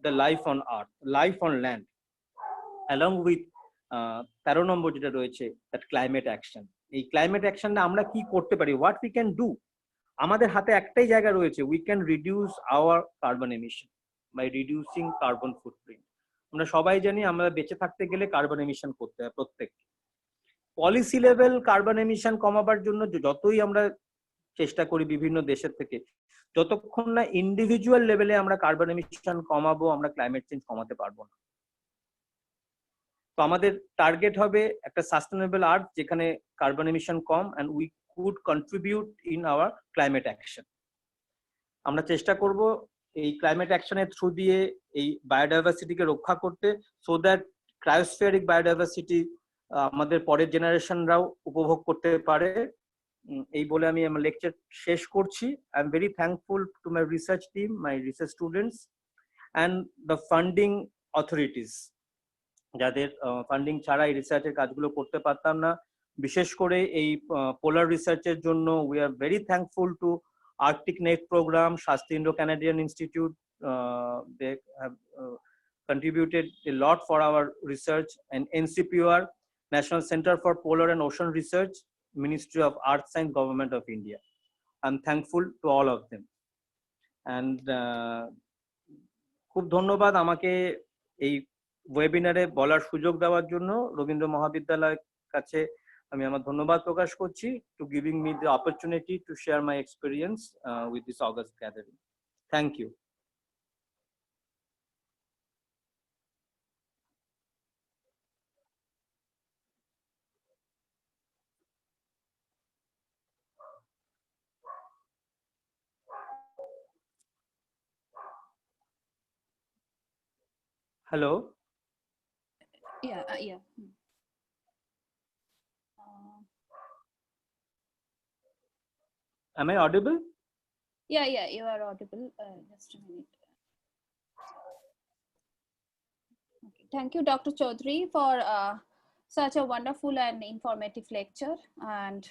the life on earth, life on land, along with 13 নম্বর যেটা রয়েছে দ্যাট ক্লাইমেট অ্যাকশন। এই ক্লাইমেট অ্যাকশনটা আমরা কি করতে পারি, হোয়াট উই ক্যান ডু। আমাদের হাতে একটাই জায়গা রয়েছে, we can reduce our carbon emission by reducing carbon footprint. আমরা সবাই জানি আমরা বেঁচে থাকতে গেলে কার্বন এমিশন করতে হয় প্রত্যেক। পলিসি লেভেল কার্বন এমিশন কমাবার জন্য যতই আমরা চেষ্টা করি বিভিন্ন দেশের থেকে, যতক্ষণ না ইন্ডিভিজুয়াল লেভেলে আমরা কার্বন এমিশন কমাবো আমরা ক্লাইমেট চেঞ্জ কমাতে পারবো না। তো আমাদের টার্গেট হবে একটা সাস্টেনেবল আর্থ যেখানে carbon emission com, and we could contribute in our climate action. আমরা চেষ্টা করব এই ক্লাইমেট অ্যাকশনের থ্রু দিয়ে এই বায়োডাইভার্সিটিকে রক্ষা করতে, সো দ্যাট ক্রায়োস্ফিয়ারিক বায়োডাইভার্সিটি আমাদের পরের জেনারেশনরাও উপভোগ করতে পারে। এই বলে আমি আমার লেকচার শেষ করছি। I am very thankful to my research team, my research students and the funding authorities, যাদের ফান্ডিং ছাড়া এই রিসার্চের কাজগুলো করতে পারতাম না। বিশেষ করে এই পোলার রিসার্চের জন্য we are very thankful to Arctic Net Program, Shastri Indo-Canadian Institute. They have contributed a lot for our research, and NCPR, National Center for Polar and Ocean Research, Ministry of Earth Science, Government of India. I'm thankful to all of them. And খুব ধন্যবাদ আমাকে এই ওয়েবিনারে বলার সুযোগ দেওয়ার জন্য। রবীন্দ্র মহাবিদ্যালয়ের কাছে আমি আমার ধন্যবাদ প্রকাশ করছি to giving me the opportunity to share my experience with this august gathering. Thank you. Hello. Yeah. Am I audible? Yeah, you are audible. Just a minute. Okay. Thank you, Dr. Chaudhary, for such a wonderful and informative lecture. And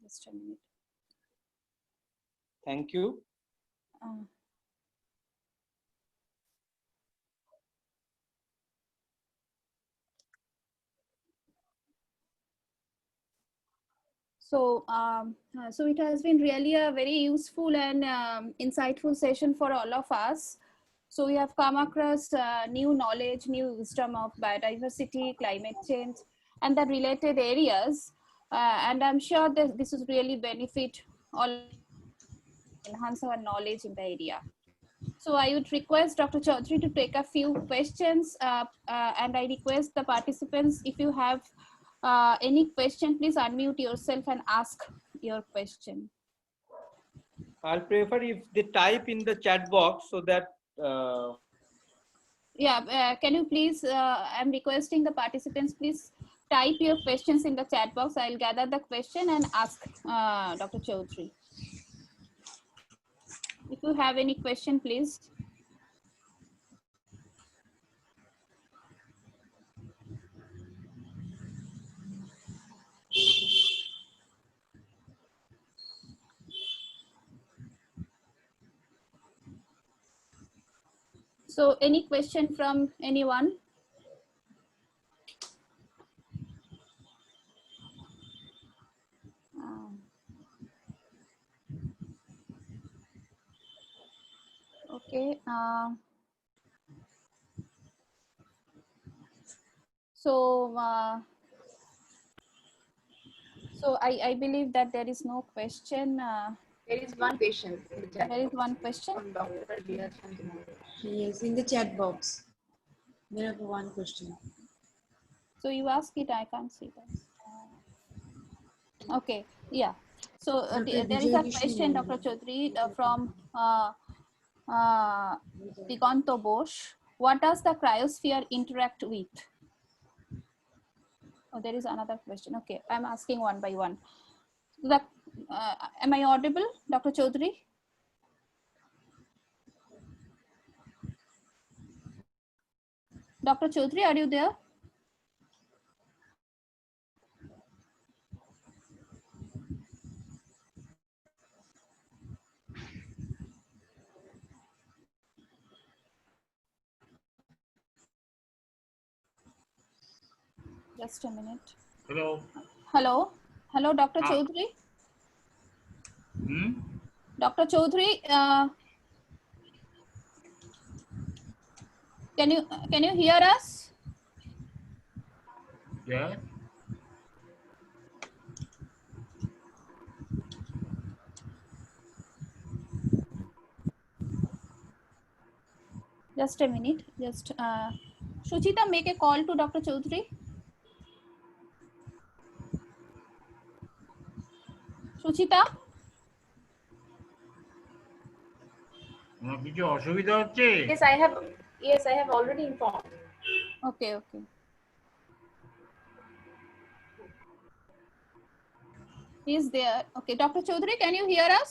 just a minute. Thank you. So it has been really a very useful and insightful session for all of us. So we have come across new knowledge, new wisdom of biodiversity, climate change, and the related areas. And I'm sure that this will really benefit all, enhance our knowledge in the area. So I would request Dr. Chaudhary to take a few questions, and I request the participants, if you have any question, please unmute yourself and ask your question. I'll prefer if they type in the chat box so that can you please, I'm requesting the participants, please type your questions in the chat box. I'll gather the question and ask Dr. Chaudhary. If you have any question, please. So any question from anyone? Okay. So I believe that there is no question. There is one question in the chat. There is one question. From Dr. Riya Chandra. Yes, in the chat box. There is one question. So you ask it, I can't see that. Okay, yeah. So there is a question, Dr. Chaudhary, from Diganto Bose. What does the cryosphere interact with? Oh, there is another question. Okay, I'm asking one by one. Am I audible, Dr. Chaudhary? Dr. Chaudhary, are you there? Just a minute. Hello. Hello. Hello, Dr. Chaudhary. Dr. Chaudhary, can you hear us? Yeah. Just a minute. Just Shuchita, make a call to Dr. Chaudhary. Shuchita. আমার কিছু অসুবিধা হচ্ছে? Yes, I have already informed. Okay, okay. Is there? Okay, Dr. Chaudhary, can you hear us?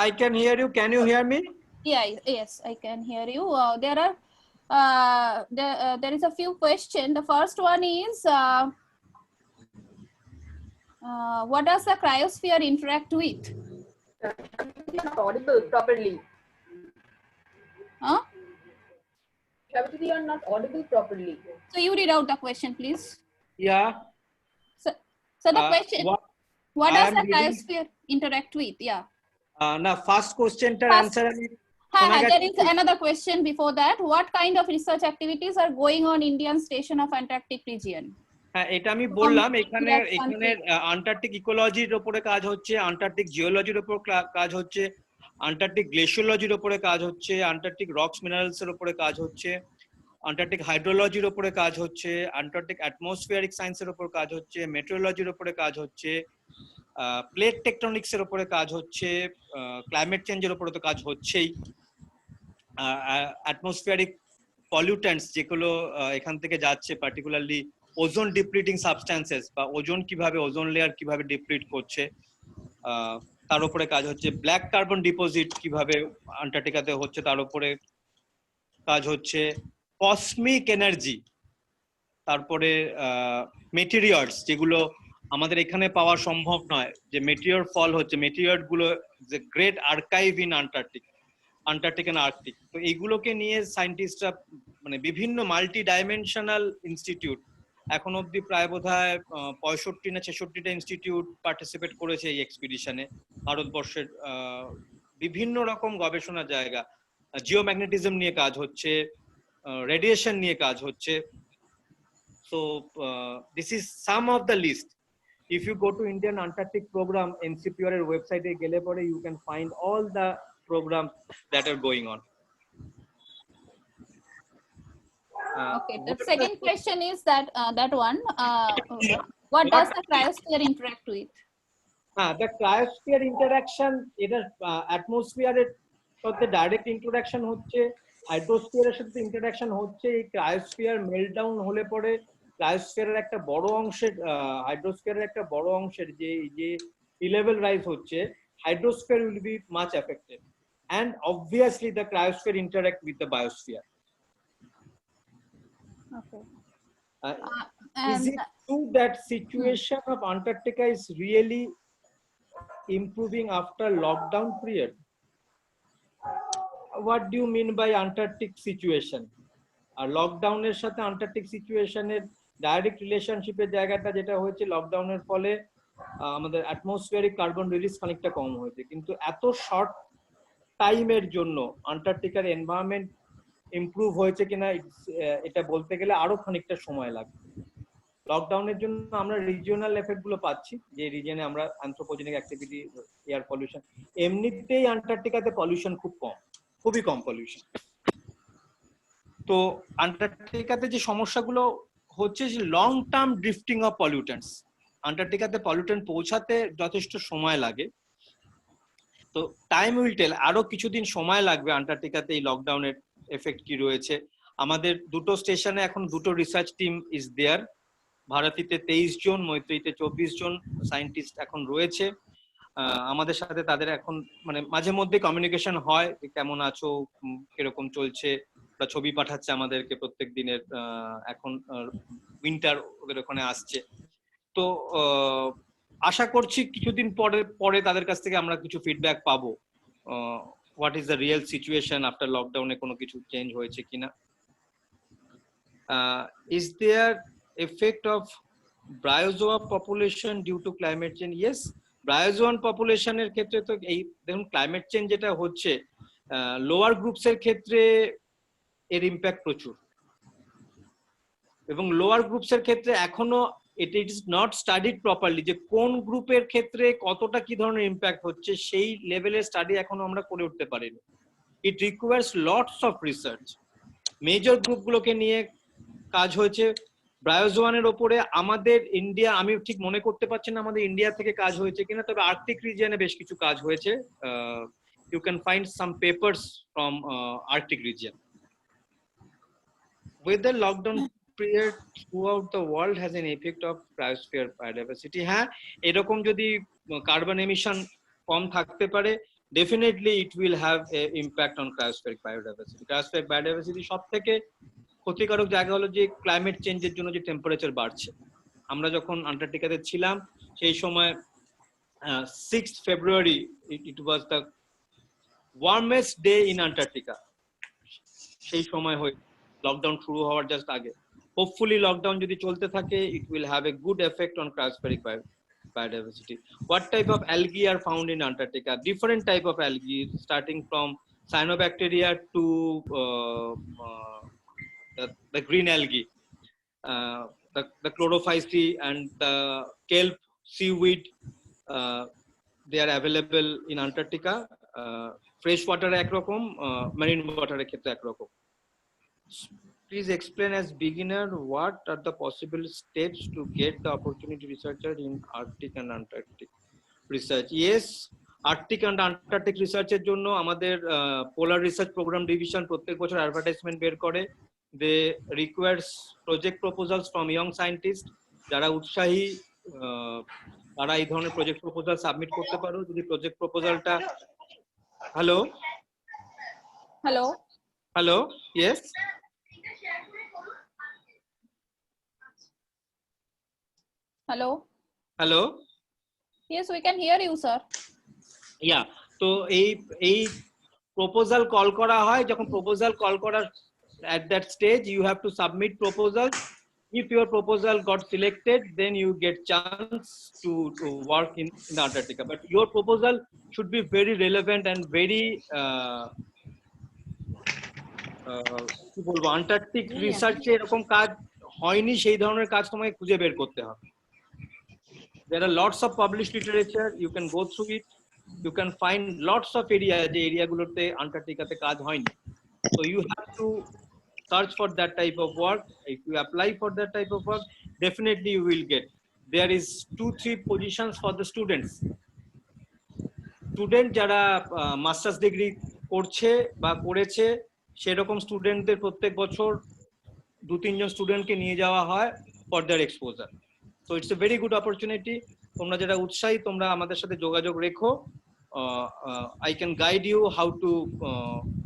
I can hear you. Can you hear me? Yeah, yes, I can hear you. There is a few questions. The first one is, what does the cryosphere interact with? You are not audible properly. Huh? Shabati, you are not audible properly. So you read out the question, please. Yeah. So the question, what I does am the reading- cryosphere interact with? Yeah. Now, first question tar First- answer আমি There শোনা is গেছে? another question before that. What kind of research activities are going on Indian station of Antarctic region? হ্যাঁ, এটা আমি বললাম এখানে That's এখানে Antarctic ইকোলজির উপরে কাজ হচ্ছে, আন্টার্কটিক জিওলজির উপর কাজ হচ্ছে, আন্টার্কটিক গ্লেশিওলজির উপরে কাজ হচ্ছে, আন্টার্কটিক রক্স মিনারেলস এর উপরে কাজ হচ্ছে, আন্টার্কটিক হাইড্রোলজির উপরে কাজ হচ্ছে, আন্টার্কটিক অ্যাটমসফিয়ারিক সায়েন্সের উপর কাজ হচ্ছে, মেটেরিওলজির উপরে কাজ হচ্ছে, প্লেট টেকটনিক্স এর উপরে কাজ হচ্ছে, ক্লাইমেট চেঞ্জের উপরে তো কাজ হচ্ছেই, অ্যাটমসফিয়ারিক পলিউটেন্টস যেগুলো এখান থেকে যাচ্ছে, পার্টিকুলারলি ওজোন ডিপ্লিটিং সাবস্ট্যান্সেস বা ওজোন কিভাবে, ওজোন লেয়ার কিভাবে ডিপ্লিট করছে, তার উপরে কাজ হচ্ছে, ব্ল্যাক কার্বন ডিপোজিট কিভাবে আন্টার্কটিকাতে হচ্ছে তার উপরে কাজ হচ্ছে, কসমিক এনার্জি, তারপরে মেটেরিয়ালস যেগুলো আমাদের এখানে পাওয়া সম্ভব নয়, যে মেটেরিয়াল ফল হচ্ছে, মেটেরিয়াল গুলো যে great archive in Antarctic and Arctic, তো এইগুলোকে নিয়ে সায়েন্টিস্টরা মানে বিভিন্ন মাল্টি ডাইমেনশনাল ইনস্টিটিউট, এখন অব্দি প্রায় বোধহয় 65 না 66টা ইনস্টিটিউট পার্টিসিপেট করেছে এই এক্সপিডিশনে ভারতবর্ষের বিভিন্ন রকম গবেষণা জায়গা, জিওম্যাগনেটিজম নিয়ে কাজ হচ্ছে, রেডিয়েশন নিয়ে কাজ হচ্ছে। So this is some of the list. If you go to Indian Antarctic Program NCPR website e gele pore you can find all the programs that are going on. Okay, the second question is that what does the cryosphere interact with? The cryosphere interaction এটা atmosphere এর সাথে direct interaction হচ্ছে, হাইড্রোস্ফিয়ারের সাথে interaction হচ্ছে। এই ক্রায়োস্ফিয়ার meltdown হলে পরে ক্রায়োস্ফিয়ারের একটা বড় অংশের, হাইড্রোস্ফিয়ারের একটা বড় অংশের যে সি লেভেল রাইজ হচ্ছে, hydrosphere will be much affected, and obviously the cryosphere interact with the biosphere. Okay. Is it true that situation of Antarctica is really improving after lockdown period? What do you mean by Antarctic situation? আর লকডাউনের সাথে Antarctic সিচুয়েশনের direct রিলেশনশিপের জায়গাটা যেটা হয়েছে, লকডাউনের ফলে আমাদের অ্যাটমসফিয়ারিক কার্বন রিলিজ খানিকটা কম হয়েছে, কিন্তু এত শর্ট টাইমের জন্য আন্টার্কটিকার এনভায়রনমেন্ট ইমপ্রুভ হয়েছে কিনা এটা বলতে গেলে আরো খানিকটা সময় লাগবে। লকডাউনের জন্য আমরা রিজিওনাল এফেক্ট গুলো পাচ্ছি, যে রিজনে আমরা অ্যানথ্রোপোজেনিক অ্যাক্টিভিটি, এয়ার পলিউশন, এমনিতেই আন্টার্কটিকাতে পলিউশন খুব কম, খুবই কম পলিউশন। তো আন্টার্কটিকাতে যে সমস্যাগুলো হচ্ছে যে long term drifting of pollutants, আন্টার্কটিকাতে পলিউটেন্ট পৌঁছাতে যথেষ্ট সময় লাগে। তো টাইম উইল টেল, আরো কিছুদিন সময় লাগবে আন্টার্কটিকাতে এই লকডাউনের এফেক্ট কি রয়েছে। আমাদের দুটো স্টেশনে এখন দুটো রিসার্চ টিম ইজ দেয়ার, ভারতীতে 23 জন, মৈত্রীতে 24 জন সায়েন্টিস্ট এখন রয়েছে আমাদের সাথে। তাদের এখন মানে মাঝে মধ্যে কমিউনিকেশন হয়, কেমন আছো, কিরকম চলছে, ওরা ছবি পাঠাচ্ছে আমাদেরকে প্রত্যেক দিনের। এখন উইন্টার ওদের ওখানে আসছে, তো আশা করছি কিছুদিন পরে তাদের কাছ থেকে আমরা কিছু ফিডব্যাক পাবো, what is the real situation after লকডাউনে, কোনো কিছু চেঞ্জ হয়েছে কিনা। Is there effect of bryozoa population due to climate change? Yes, bryozoan population এর ক্ষেত্রে তো এই দেখুন ক্লাইমেট চেঞ্জ যেটা হচ্ছে, লোয়ার গ্রুপস এর ক্ষেত্রে এর ইম্প্যাক্ট প্রচুর, এবং লোয়ার গ্রুপস এর ক্ষেত্রে এখনো it is not studied properly, যে কোন গ্রুপের ক্ষেত্রে কতটা কি ধরনের ইম্প্যাক্ট হচ্ছে সেই লেভেলের স্টাডি এখনো আমরা করে উঠতে পারিনি। It requires lots of research. Major গ্রুপগুলোকে নিয়ে কাজ হয়েছে, ব্রায়োজোয়ানের ওপরে আমাদের ইন্ডিয়া, আমি ঠিক মনে করতে পারছি না আমাদের ইন্ডিয়া থেকে কাজ হয়েছে কিনা, তবে আর্কটিক রিজিয়নে বেশ কিছু কাজ হয়েছে। You can find some papers from Arctic region. Whether lockdown period throughout the world has an effect of cryosphere biodiversity? হ্যাঁ, এরকম যদি কার্বন এমিশন কম থাকতে পারে, definitely it will have a impact on cryospheric biodiversity. Cryospheric biodiversity সব থেকে ক্ষতিকারক জায়গা হলো যে ক্লাইমেট চেঞ্জের জন্য যে টেম্পারেচার বাড়ছে। আমরা যখন আন্টার্কটিকাতে ছিলাম সেই সময় 6th February it was the warmest day in Antarctica, সেই সময় হয়ে লকডাউন শুরু হওয়ার জাস্ট আগে। হোপফুলি লকডাউন যদি চলতে থাকে, it will have a good effect on cryospheric biodiversity. What type of algae are found in Antarctica? Different type of algae, starting from cyanobacteria to the green algae, the chlorophyceae and the kelp, seaweed, they are available in Antarctica. Fresh water ekrokom, marine water ক্ষেত্রে একরকম। Please explain as beginner what are the possible steps to get the opportunity researcher in Arctic and Antarctic research? Yes, Arctic and Antarctic research এর জন্য আমাদের পোলার research programme division প্রত্যেক বছর advertisement বের করে। They requires project proposals from young scientist. যারা উৎসাহী তারা এই ধরনের প্রজেক্ট প্রপোজাল সাবমিট করতে পারো। যদি প্রজেক্ট প্রপোজালটা hello yes Hello. Yes, we can hear you, sir. Yeah, তো এই প্রপোজাল কল করা হয়, যখন প্রপোজাল কল করার at that stage you have to submit proposal. If your proposal got selected, then you get chance to work in Antarctica, but your proposal should be very relevant and very কি বলবো, Antarctic রিসার্চে এরকম কাজ হয়নি সেই ধরনের কাজ তোমাকে খুঁজে বের করতে হবে। There are lots of published literature, you can go through it, you can find lots of area যে এরিয়াগুলোতে আন্টার্কটিকাতে কাজ হয়নি। So you have to search for that type of work. If you apply for that type of work, definitely you will get. There is 2-3 positions for the students. Student যারা masters degree করছে বা করেছে সেরকম স্টুডেন্টদের প্রত্যেক বছর 2-3 জন স্টুডেন্টকে নিয়ে যাওয়া হয় for their exposure. So it's a very good opportunity. তোমরা যারা উৎসাহী তোমরা আমাদের সাথে যোগাযোগ রেখো। I can guide you how to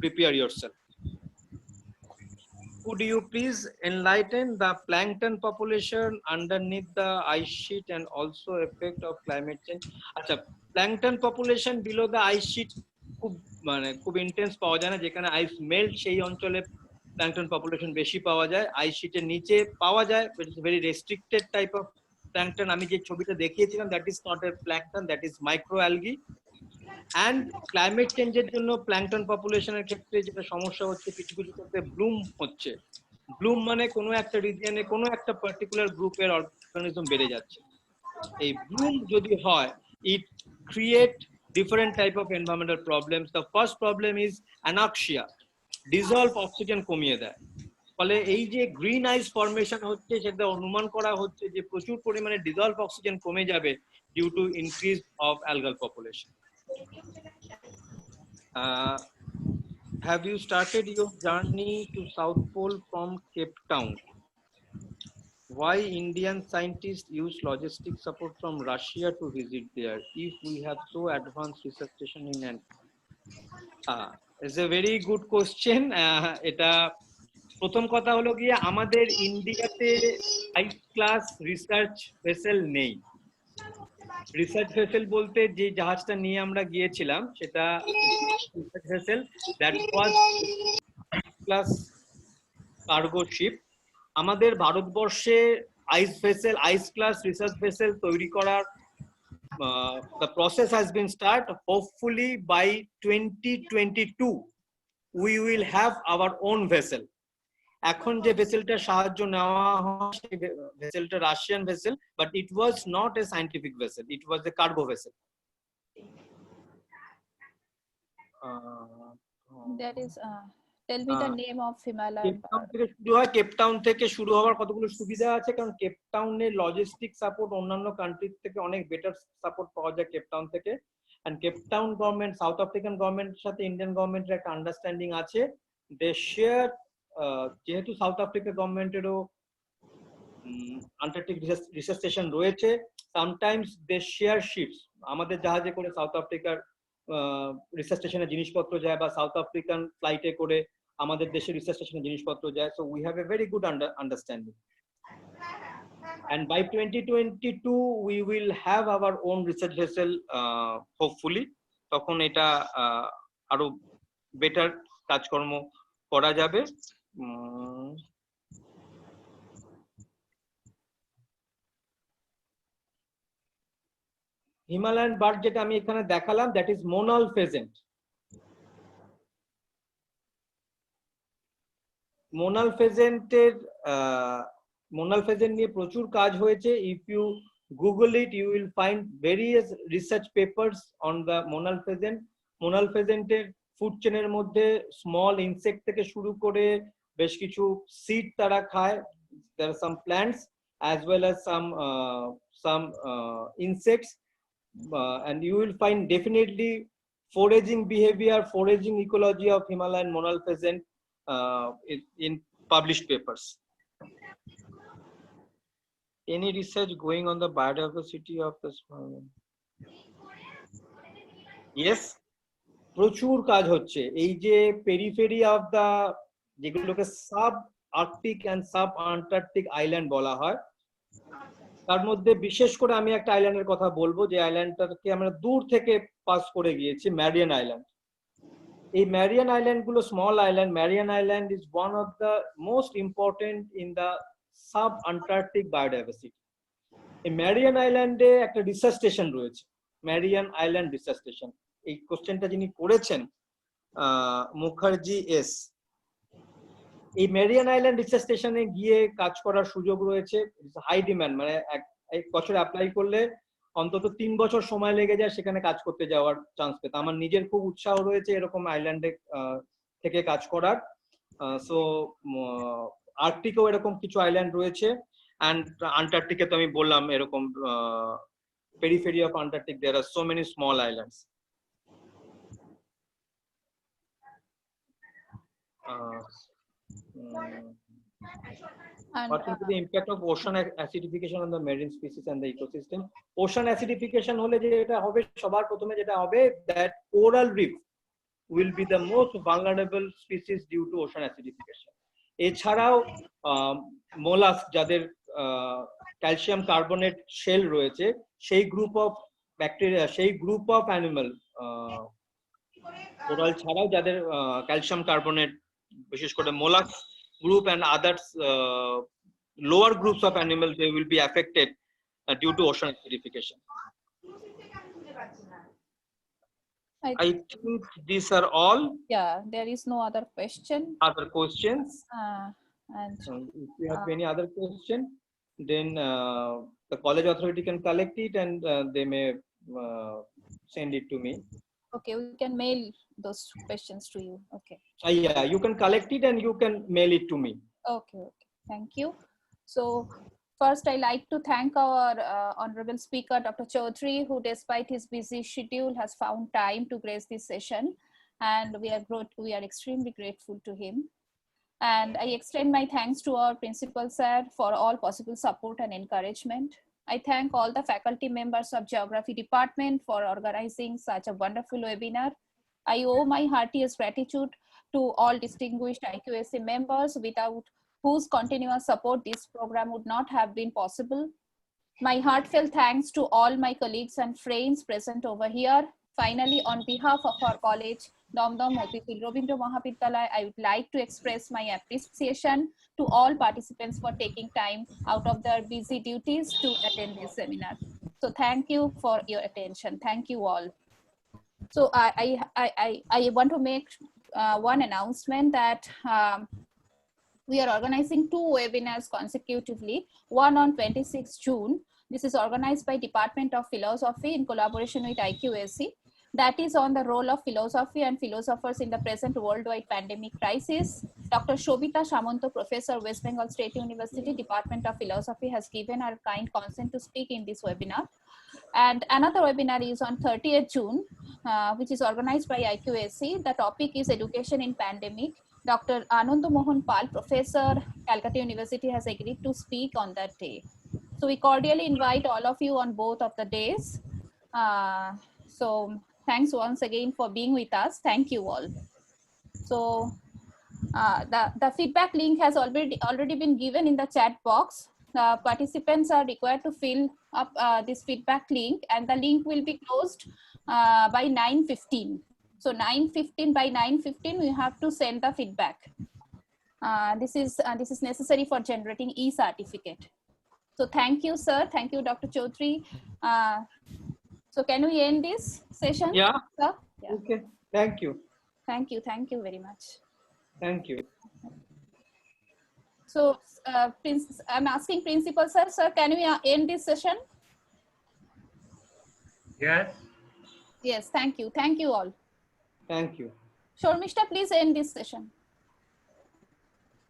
prepare yourself. Could you please enlighten the plankton population underneath the ice sheet and also effect of climate change? আচ্ছা, plankton population below the ice sheet খুব intense পাওয়া যায় না, যেখানে আইস melt সেই অঞ্চলে plankton population বেশি পাওয়া যায়। আইস শিটের নিচে পাওয়া যায়, but it's very restricted type of plankton. আমি যে ছবিটা দেখিয়েছিলাম that is not a plankton, that is micro algae. And climate চেঞ্জের জন্য প্ল্যাঙ্কটন পপুলেশনের ক্ষেত্রে যেটা সমস্যা হচ্ছে, কিছু কিছু ক্ষেত্রে ব্লুম হচ্ছে, ব্লুম মানে কোনো একটা রিজিয়নে কোনো একটা পার্টিকুলার গ্রুপের অর্গানিজম বেড়ে যাচ্ছে। এই ব্লুম যদি হয়, it create different type of environmental problems. The first problem is anoxia, dissolve oxygen কমিয়ে দেয়। ফলে এই যে গ্রিন আইস ফর্মেশন হচ্ছে সেটা অনুমান করা হচ্ছে যে প্রচুর পরিমাণে ডিজলভ অক্সিজেন কমে যাবে due to increase of algal population. Have you started your journey to South Pole from Cape Town? Why Indian scientists use logistic support from Russia to visit there if we have so advanced research station in Ant? It's a very good question. এটা প্রথম কথা হলো গিয়ে আমাদের ইন্ডিয়াতে high class research vessel নেই। Research vessel বলতে যে জাহাজটা নিয়ে আমরা গিয়েছিলাম সেটা research vessel that was class cargo sheep. আমাদের ভারতবর্ষে আইস ভেসেল, আইস ক্লাস রিসার্চ ভেসেল তৈরি করার the process has been start. Hopefully by 2022 we will have our own vessel. এখন যে ভেসেলটা সাহায্য নেওয়া হয় সেই ভেসেলটা Russian vessel, but it was not a scientific vessel, it was a cargo vessel. That is, tell me the name of Himalayan Cape Town থেকে শুরু হয়। কেপটাউন থেকে শুরু হওয়ার কতগুলো সুবিধা আছে, কারণ কেপটাউনের লজিস্টিক সাপোর্ট অন্যান্য কান্ট্রি থেকে অনেক বেটার সাপোর্ট পাওয়া যায় কেপটাউন থেকে। And Cape Town government, South African গভর্নমেন্টের সাথে ইন্ডিয়ান গভর্নমেন্টের একটা আন্ডারস্ট্যান্ডিং আছে। দে শেয়ার, যেহেতু সাউথ আফ্রিকা গভর্নমেন্টেরও আন্টার্কটিক রিসার্চ স্টেশন রয়েছে, সামটাইমস দে শেয়ার শিপস। আমাদের জাহাজে করে সাউথ আফ্রিকার রিসার্চ স্টেশনে জিনিসপত্র যায়, বা সাউথ আফ্রিকান ফ্লাইটে করে আমাদের দেশের রিসার্চ স্টেশনে জিনিসপত্র যায়। So we have a very good understanding. And by 2022 we will have our own research vessel, hopefully. তখন এটা আরো বেটার কাজকর্ম করা যাবে। হিমালয়ান বার্ড যেটা আমি এখানে দেখালাম, that is monal pheasant. Monal pheasant নিয়ে প্রচুর কাজ হয়েছে। If you Google it you will find various research papers on the monal pheasant. Monal ফেজেন্টের ফুড চেনের মধ্যে স্মল ইনসেক্ট থেকে শুরু করে বেশ কিছু সিড তারা খায়। there are some plants as well as some insects, and you will find definitely foraging behavior, foraging ecology of Himalayan monal pheasant in published papers. Any research going on the biodiversity of the yes, প্রচুর কাজ হচ্ছে। এই যে periphery of the, যেগুলোকে sub Arctic and sub Antarctic island বলা হয়, তার মধ্যে বিশেষ করে আমি একটা আইল্যান্ডের কথা বলবো যে আইল্যান্ডটাকে আমরা দূর থেকে পাস করে গিয়েছি, ম্যারিয়ান আইল্যান্ড। এই ম্যারিয়ান আইল্যান্ড গুলো small island. Marion island is one of the most important in the sub Antarctic biodiversity. এই ম্যারিয়ান আইল্যান্ডে একটা রিসার্চ স্টেশন রয়েছে, ম্যারিয়ান আইল্যান্ড রিসার্চ স্টেশন। এই কোশ্চেনটা যিনি করেছেন মুখার্জি এস, এই ম্যারিয়ান আইল্যান্ড রিসার্চ স্টেশনে গিয়ে কাজ করার সুযোগ রয়েছে। হাই ডিমান্ড, মানে এক বছর অ্যাপ্লাই করলে অন্তত 3 বছর সময় লেগে যায় সেখানে কাজ করতে যাওয়ার চান্স পেতে। আমার নিজের খুব উৎসাহ রয়েছে এরকম আইল্যান্ডে থেকে কাজ করার। সো আর্কটিকেও এরকম কিছু আইল্যান্ড রয়েছে, অ্যান্ড আন্টার্কটিকে তো আমি বললাম এরকম periphery of Antarctic there are so many small islands. And, what will be the impact of ocean acidification on the marine species and the ecosystem? Ocean acidification হলে যেটা হবে, সবার প্রথমে যেটা হবে, that coral reef will be the most vulnerable species due to ocean acidification. এছাড়াও মোলাস, যাদের calcium carbonate shell রয়েছে, সেই গ্রুপ অফ ব্যাকটেরিয়া, সেই গ্রুপ অফ অ্যানিমাল, কোরাল ছাড়াও যাদের ক্যালসিয়াম কার্বনেট, বিশেষ করে মোলাস group and others, lower groups of animals, they will be affected due to ocean acidification. I think these are all. Yeah, there is no other question. Other questions? And If you have any other question, then the college authority can collect it and they may send it to me. okay, we can mail those questions to you. Okay. Yeah, you can collect it and you can mail it to me. Okay, okay. Thank you. So first, I like to thank our honorable speaker, Dr. Chaudhary, who despite his busy schedule has found time to grace this session. And we are extremely grateful to him. And I extend my thanks to our principal sir for all possible support and encouragement. I thank all the faculty members of Geography Department for organizing such a wonderful webinar. I owe my heartiest gratitude to all distinguished IQAC members without whose continuous support this program would not have been possible. My heartfelt thanks to all my colleagues and friends present over here. Finally, on behalf of our college, Damdam Motitul Robindra Mahavidyalaya, I would like to express my appreciation to all participants for taking time out of their busy duties to attend this seminar. So thank you for your attention. Thank you all. So I want to make one announcement that we are organizing 2 webinars consecutively, one on 26 June. This is organized by Department of Philosophy in collaboration with IQAC. That is on the role of philosophy and philosophers in the present worldwide pandemic crisis. Dr. Shobita Samanto, Professor, West Bengal State University, Department of Philosophy, has given her kind consent to speak in this webinar. And another webinar is on 30th June, which is organized by IQAC. The topic is Education in Pandemic. Dr. Anand Mohan Pal, Professor, Calcutta University, has agreed to speak on that day. So we cordially invite all of you on both of the days. So thanks once again for being with us. Thank you all. So the feedback link has already been given in the chat box. The participants are required to fill up this feedback link, and the link will be closed by 9:15. So 9:15, by 9:15, we have to send the feedback. This is necessary for generating e-certificate. So thank you, sir. Thank you, Dr. Chaudhary. So can we end this session? Yeah. Sir? Yeah. Okay. Thank you. Thank you. Thank you very much. Thank you. So I'm asking principal sir, can we end this session? Yes. Yes, thank you. Thank you all. Thank you. Shormishta, please end this session.